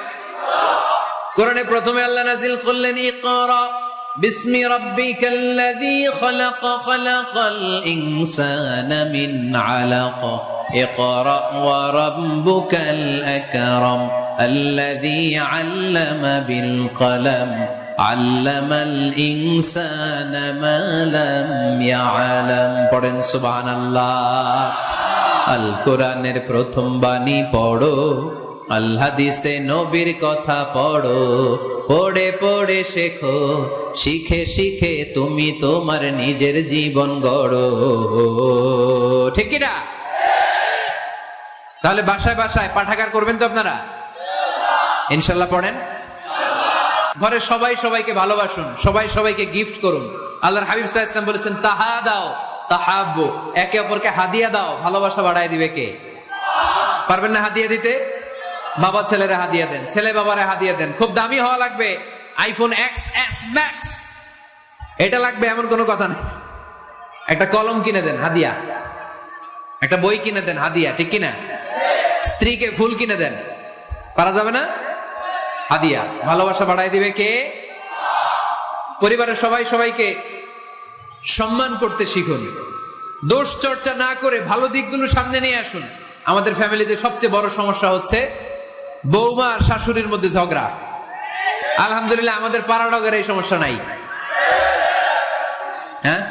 কোরআনে প্রথমে আল্লাহ নাজিল করলেন ইকরা বিসমি রাব্বিকাল্লাযী খালাক খালাকাল ইনসানা মিন আলাক ইকরা ওয়া রাব্বুকাল আকরাম আল্লাযী আল্লামা বিল কলম আল্লামাল ইনসানা মা লাম ইয়ালাম। পড়েন সুবহানাল্লাহ। আল কোরআনের প্রথম বাণী পড়ো, আল হাদিসে নবীর কথা পড়ো, পড়ে পড়ে শেখো, শিখে শিখে তুমি তোমার নিজের জীবন গড়ো, ঠিক কি না? তাহলে বাসায় বাসায় পাঠাগার করবেন তো আপনারা? ইনশাল্লাহ পড়েন। ঘরে সবাই সবাইকে ভালোবাসুন, সবাই সবাইকে গিফট করুন। আল্লাহর হাবিব সাল্লাল্লাহু আলাইহি ওয়াসাল্লাম বলেছেন তাহাদাও তাহাব্বু, একে অপরকে হাদিয়া দাও, ভালোবাসা বাড়ায় দিবে কে? পারবেন না হাদিয়া দিতে? বাবা ছেলেরে হাদিয়া দেন, ছেলে বাবারে হাদিয়া দেন। খুব দামি হওয়া লাগবে, আইফোন XS Max এটা লাগবে এমন কোনো কথা নেই। একটা কলম কিনে দেন হাদিয়া, একটা বই কিনে দেন হাদিয়া, ঠিক কিনা? স্ত্রীকে ফুল কিনে দেন, পারা যাবে না? হাদিয়া। ভালোবাসা বাড়াই দিবে কে? পরিবারের সবাই সবাইকে সম্মান করতে শিখুন, দোষ চর্চা না করে ভালো দিকগুলো সামনে নিয়ে আসুন। আমাদের ফ্যামিলিতে সবচেয়ে বড় সমস্যা হচ্ছে বৌমা আর শাশুড়ির মধ্যে ঝগড়া। আলহামদুলিল্লাহ আমাদের পাড়াডগের এই সমস্যা নাই। হ্যাঁ,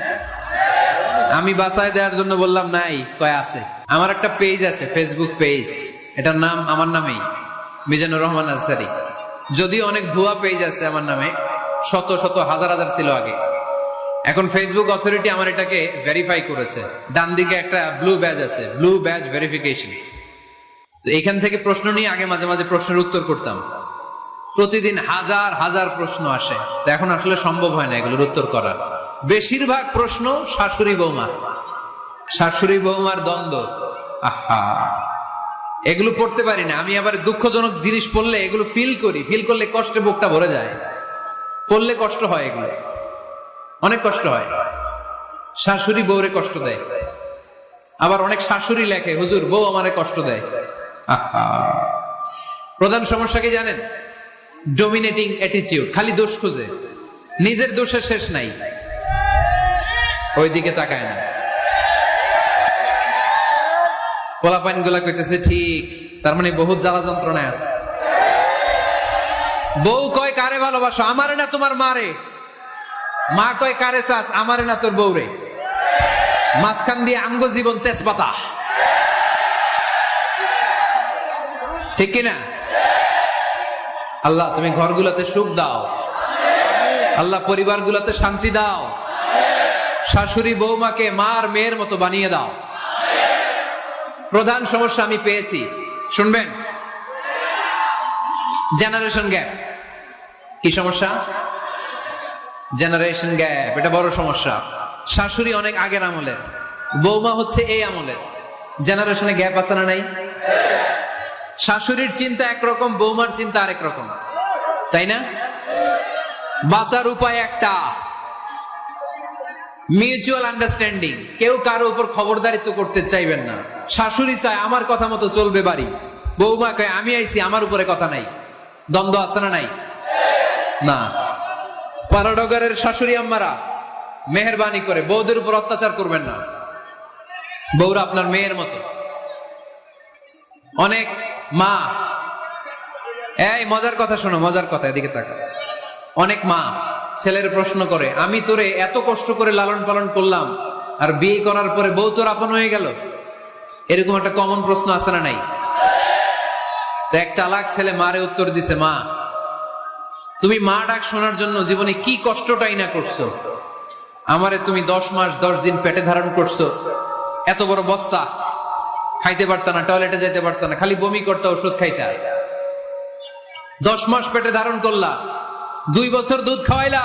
আমি বাঁচায় দেওয়ার জন্য বললাম নাই, কয় আছে। আমার একটা পেজ আছে, ফেসবুক পেজ, এটার নাম আমার নামেই, মিজানুর রহমান আনসারী। যদিও অনেক ভুয়া পেজ আছে আমার নামে, শত শত হাজার হাজার ছিল আগে। এখন ফেসবুক অথরিটি আমার এটাকে ভেরিফাই করেছে। ডান দিকে একটা ব্লু ব্যাজ আছে, ব্লু ব্যাজ ভেরিফিকেশন। তো এখান থেকে প্রশ্ন নিয়ে আগে মাঝে মাঝে প্রশ্নের উত্তর করতাম। প্রতিদিন হাজার হাজার প্রশ্ন আসে, তো এখন আসলে সম্ভব হয় না এগুলোর উত্তর করা। বেশিরভাগ প্রশ্ন শাশুড়ি বৌমা, শাশুড়ি বৌমার দ্বন্দ্ব। আহা, এগুলো পড়তে পারি না আমি। আবার দুঃখজনক জিনিস পড়লে এগুলো ফিল করি, ফিল করলে কষ্টে বুকটা ভরে যায়। পড়লে কষ্ট হয়, এগুলো অনেক কষ্ট হয়। শাশুড়ি বউরে কষ্ট দেয়, আবার অনেক শাশুড়ি লেখে হুজুর বউ আমারে কষ্ট দেয়। আহা, প্রধান সমস্যা কি জানেন? ডমিনেটিং অ্যাটিটিউড, খালি দোষ খুঁজে, নিজের দোষের শেষ নাই, ওইদিকে তাকায় না। পোলাপাইন গুলা কইতেছে ঠিক, তার মানে বহুত জ্বালা যন্ত্রণায় আছে। বউ কয় কারে ভালোবাসো? আমারে না তোমার মারে। মা কয় কারে চাস? আমারে না তোর বউরে। মাঝখান দিয়ে আঙ্গ জীবন তেজপাতা, ঠিক কিনা? আল্লাহ তুমি ঘরগুলোতে সুখ দাও, আল্লাহ পরিবারগুলোতে শান্তি দাও, শাশুড়ি বৌমাকে মার মেয়ের মতো বানিয়ে দাও। প্রধান সমস্যা আমি পেয়েছি, শুনবেন? Generation gap. কি সমস্যা? জেনারেশন গ্যাপ, এটা বড় সমস্যা। শাশুড়ি অনেক আগের আমলের, বৌমা হচ্ছে এই আমলের। জেনারেশনে গ্যাপ আছে না নাই? শাশুড়ির চিন্তা একরকম, বৌমার চিন্তা আরেক রকম, তাই না? বাঁচার উপায় একটা, মিউচুয়াল আন্ডারস্ট্যান্ডিং। কেউ কারো উপর খবরদারিত্ব করতে চাইবেন না। শাশুড়ি চায় আমার কথা মতো চলবে বাড়ি, বৌমা কয় আমি আইছি আমার উপরে কথা নাই। দ্বন্দ্ব আছে না নাই? না। পাড়াডগরের শাশুড়ি আম্মারা মেহেরবানি করে বউদের উপর অত্যাচার করবেন না। বউরা আপনার মেয়ের মতো। অনেক মা, এই মজার কথা শোনো, মজার কথা, এদিকে তাকা। অনেক মা ছেলের প্রশ্ন করে, আমি তোরে এত কষ্ট করে লালন পালন করলাম, আর বিয়ে করার পরে বউ তোর আপন হয়ে গেল। এরকম একটা কমন প্রশ্ন আছে না নাই? তো এক চালাক ছেলে মারে উত্তর দিছে, মা তুমি মা ডাক শোনার জন্য জীবনে কি কষ্টটাই না করছো। আমারে তুমি 10 মাস 10 দিন পেটে ধারণ করছো, এত বড় বস্তা, খাইতে পারতা না, টয়লেটে যেতে পারতা না, খালি বমি করতে, ওষুধ খাইতা। 10 মাস পেটে ধারণ করলা, 2 বছর দুধ খাওয়াইলা,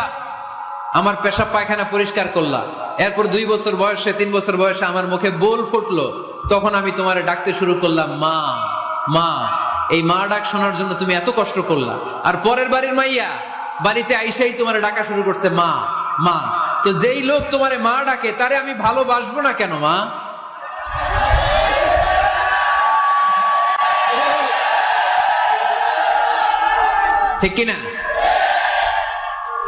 আমার পেশাব পায়খানা পরিষ্কার করলা। এরপর 2 বছর বয়সে, 3 বছর বয়সে আমার মুখে বোল ফুটলো, তখন আমি তোমারে ডাকতে শুরু করলাম মা মা। এই মা ডাক শোনার জন্য তুমি এত কষ্ট করলা, আর পরের বাড়ির মাইয়া বাড়িতে আইসাই তোমারে ডাকা শুরু করছে মা মা। তো যেই লোক তোমারে মা ডাকে তারে আমি ভালোবাসবো না কেন মা? ঠিক কিনা?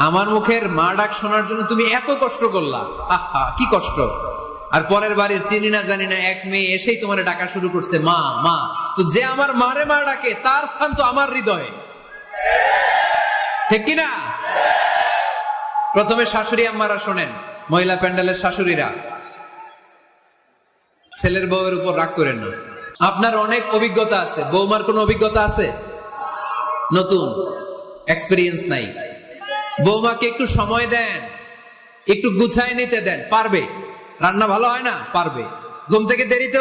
আমার মুখের মা ডাক শোনার জন্য তুমি এত কষ্ট করলা, আহা কি কষ্ট। আর পরের বাড়ির চিনি না জানি না এক মেয়ে এসেই তোমার ডাকা শুরু করছে মা মা। তো যে আমার মারে মা ডাকে তার স্থান তো আমার হৃদয়ে, ঠিক কিনা? প্রথমে শাশুড়ি আম্মারা শোনেন, মহিলা প্যান্ডেলের শাশুড়িরা, ছেলের বউয়ের উপর রাগ করেন না। আপনার অনেক অভিজ্ঞতা আছে, বৌমার কোনো অভিজ্ঞতা আছে? নতুন এক্সপেরিয়েন্স নাই। বৌমাকে একটু সময় দেন, একটু গুছায় নিতে দেন, পারবে। রান্না ভালো হয় না, পারবে। ঘুম থেকে দেরিতে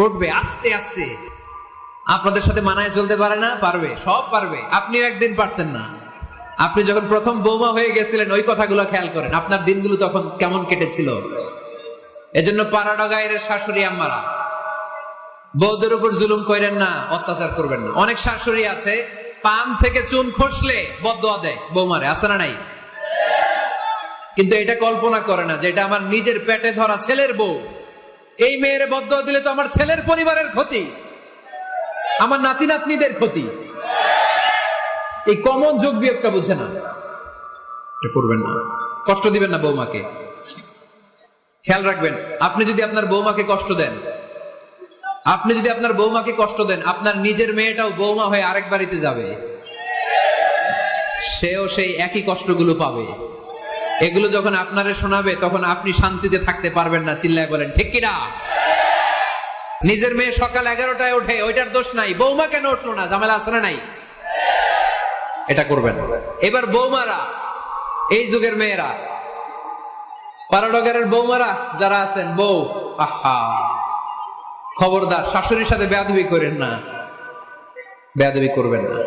উঠবে আস্তে আস্তে। আপনাদের সাথে মানায় চলতে পারে না, পারবে, সব পারবে। আপনিও একদিন পারতেন না। আপনি যখন প্রথম বৌমা হয়ে গেছিলেন ওই কথাগুলো খেয়াল করেন, আপনার দিনগুলো তখন কেমন কেটেছিল। এজন্য পাড়াডগাইয়ের শাশুড়ি আম্মারা বউদের উপর জুলুম করেন না, অত্যাচার করবেন না। অনেক শাশুড়ি আছে পান থেকে চুন খসলে বদদোয়া দেয় বৌমারে, আছে না নাই? কিন্তু এটা কল্পনা করে না যে এটা আমার নিজের পেটে ধরা ছেলের বউ, এই মেয়ের বদদোয়া দিলে তো আমার ছেলের পরিবারের ক্ষতি, আমার নাতি নাতনিদের ক্ষতি। এই কমন যোগ বিয়োগটা বুঝে না, এটা করবেন না, কষ্ট দিবেন না বৌমাকে। খেয়াল রাখবেন, আপনি যদি আপনার বৌমাকে কষ্ট দেন, আপনার নিজের মেয়েটাও বৌমা হয়ে আরেক বাড়িতে যাবে, সেও সেই একই কষ্টগুলো পাবে। এগুলো যখন আপনারে শোনাবে তখন আপনি শান্তিতে থাকতে পারবেন না। চিল্লায় বলেন ঠিক কিনা? নিজের মেয়ে সকাল 11টায় ওঠে, ওইটার দোষ নাই, বৌমা কেন উঠলো না, ঝামেলা আছে না নাই? এটা করবেন। এবার বৌমারা, এই যুগের মেয়েরা, পারাডগারের বৌমারা যারা আছেন, বউ, আহা, খবরদার শাশুড়ির সাথে বেয়াদবি করেন না, বেয়াদবি করবেন না।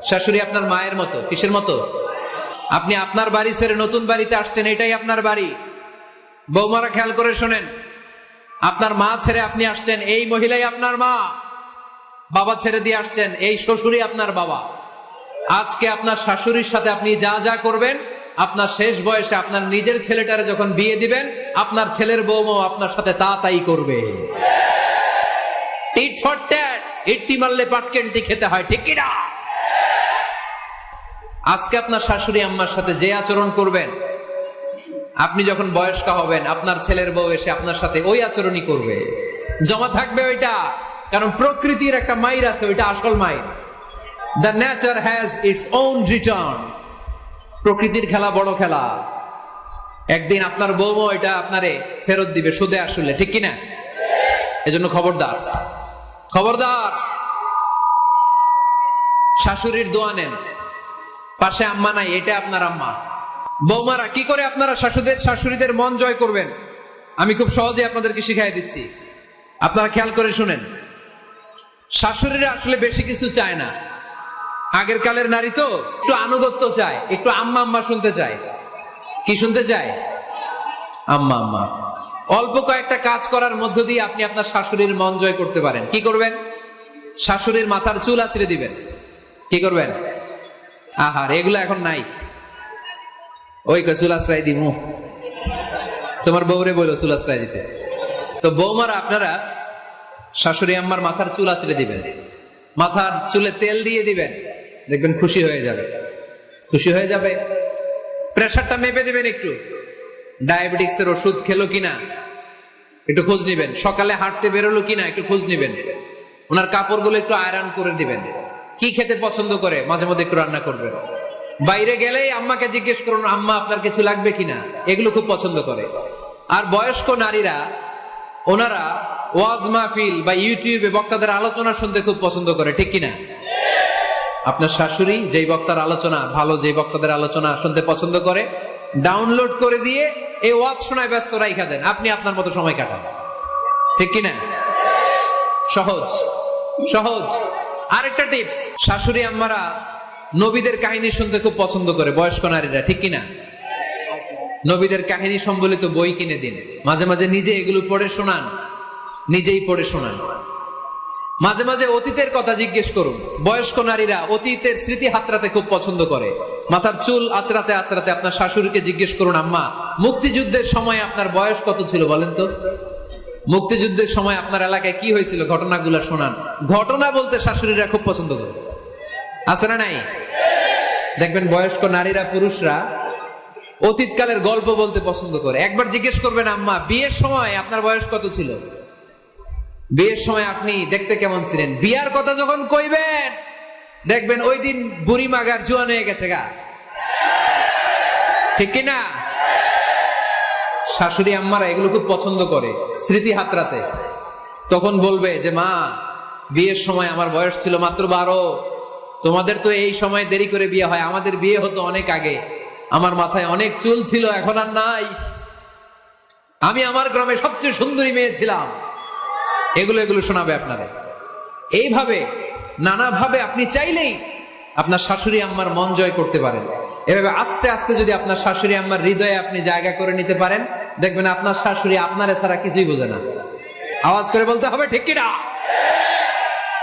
শাশুড়ি আপনার মায়ের মতো। কিসের মতো? আপনি আপনার বাড়ি ছেড়ে নতুন বাড়িতে আসছেন, এটাই আপনার বাড়ি। বৌমারা খেয়াল করে শোনেন, আপনার মা ছেড়ে আপনি আসছেন, এই মহিলাই আপনার মা। বাবা ছেড়ে দিয়ে আসছেন, এই শ্বশুরই আপনার বাবা। আজকে আপনার শাশুড়ির সাথে আপনি যা যা করবেন, আপনার শেষ বয়সে আপনার নিজের ছেলেটারে যখন বিয়ে দিবেন, আপনার ছেলের বৌমাও আপনার সাথে তা তাই করবে। টিট ফর ট্যাট, ইট্টি মারলে পাটকেনটি খেতে হয়, ঠিক কিনা? আজকে আপনার শাশুড়ি আম্মার সাথে যে আচরণ করবেন, আপনি যখন বয়স্ক হবেন, আপনার ছেলের বউ এসে আপনার সাথে ওই আচরণই করবে। জমা থাকবে ওইটা, কারণ প্রকৃতির একটা মাইর আছে, ওইটা আসল মাইর। The nature has its own return. প্রকৃতির খেলা বড় খেলা। একদিন আপনার বউমা এটা আপনারে ফেরত দিবে সুদে আসলে, ঠিক কিনা? এজন্য খবরদার, খবরদার। শাশুড়ির দোয়া নেন, পাশে আম্মা নাই, এটা আপনার আম্মা। বৌমারা কি করে আপনারা শাশুড়িদের মন জয় করবেন, আমি খুব সহজে আপনাদেরকে শিখাই দিচ্ছি। আপনারা খেয়াল করে শুনেন। শাশুড়িরা আসলে বেশি কিছু চায় না। আগের কালের নারী তো একটু আনুগত্য চায়, একটু আম্মা আম্মা শুনতে চায়। কি শুনতে চায়? আম্মা আম্মা। অল্প কয়েকটা কাজ করার মধ্য দিয়ে আপনি আপনার শাশুড়ির মন জয় করতে পারেন। কি করবেন? শাশুড়ির মাথার চুল আঁচড়ে দিবেন। কি করবেন? আহার, এগুলো এখন নাই। ওই চুল আশ্রয় দিমু, তোমার বউরে বললো চুল আশ্রয় দিতে। তো বৌমারা আপনারা শাশুড়ি আম্মার মাথার চুল আঁচড়ে দিবেন, মাথার চুলে তেল দিয়ে দিবেন, দেখবেন খুশি হয়ে যাবে, খুশি হয়ে যাবে। প্রেশারটা মেপে দিবেন, একটু ডায়াবেটিক্সের ওষুধ খেলো কিনা একটু খোঁজ নিবেন, সকালে হাঁটতে বেরোলো কিনা একটু খোঁজ নিবেন, ওনার কাপড়গুলো একটু আয়রন করে দিবেন। কি খেতে পছন্দ করে মাঝে মধ্যে একটু রান্না করবেন। বাইরে গেলেই আম্মাকে জিজ্ঞেস করুন, আম্মা আপনার কিছু লাগবে কিনা, এগুলো খুব পছন্দ করে। আর বয়স্ক নারীরা, ওনারা ওয়াজ মাহফিল বা ইউটিউবে বক্তাদের আলোচনা শুনতে খুব পছন্দ করে, ঠিক কিনা? আপনার শাশুড়ি যেই বক্তার আলোচনা ভালো, যেই বক্তাদের আলোচনা শুনতে পছন্দ করে, ডাউনলোড করে দিয়ে এই ওয়াজ শোনায় ব্যস্ত রাইখা দেন, আপনি আপনার মতো সময় কাটান, ঠিক কিনা? সহজ সহজ। আরেকটা টিপস, শাশুড়ি আম্মারা নবীদের কাহিনী শুনতে খুব পছন্দ করে, বয়স্ক নারীরা, ঠিক কিনা? নবীদের কাহিনী সম্বলিত বই কিনে দিন, মাঝে মাঝে নিজে এগুলো পড়ে শোনান, নিজেই পড়ে শোনান। মাঝে মাঝে অতীতের কথা জিজ্ঞেস করুন। বয়স্ক নারীরা অতীতের স্মৃতি হাতড়াতে খুব পছন্দ করে। মাথার চুল আঁচড়াতে আঁচড়াতে আপনার শাশুড়িকে জিজ্ঞেস করুন, আম্মা মুক্তিযুদ্ধের সময় আপনার বয়স কত ছিল বলেন তো? মুক্তিযুদ্ধের সময় আপনার এলাকায় কি হয়েছিল, ঘটনাগুলো শোনান। ঘটনা বলতে শাশুড়িরা খুব পছন্দ করে, আছে না নাই? দেখবেন বয়স্ক নারীরা, পুরুষরা অতীতকালের গল্প বলতে পছন্দ করে। একবার জিজ্ঞেস করবেন, আম্মা বিয়ের সময় আপনার বয়স কত ছিল, বিয়ের সময় আপনি দেখতে কেমন ছিলেন? বিয়ার কথা যখন কইবেন, দেখবেন ওই দিন বুড়ি মাগার জোয়ান হয়ে গেছে গা, ঠিক কিনা? শাশুড়ি আম্মারা এগুলো খুব পছন্দ করে, স্মৃতি হাতড়াতে। তখন বলবে যে, মা বিয়ের সময় আমার বয়স ছিল মাত্র 12, তোমাদের তো এই সময় দেরি করে বিয়ে হয়, আমাদের বিয়ে হতো অনেক আগে, আমার মাথায় অনেক চুল ছিল, এখন আর নাই, আমি আমার গ্রামে সবচেয়ে সুন্দরী মেয়ে ছিলাম। এগুলো শোনাবে আপনাদের। এইভাবে নানাভাবে আপনি চাইলেই আপনার শাশুড়ি আম্মার মন জয় করতে পারেন। এভাবে আস্তে আস্তে যদি আপনার শাশুড়ি আম্মার হৃদয়ে আপনি জায়গা করে নিতে পারেন, দেখবেন আপনার শাশুড়ি আপনার ছাড়া কিছুই বোঝে না। আওয়াজ করে বলতে হবে, ঠিক কিনা?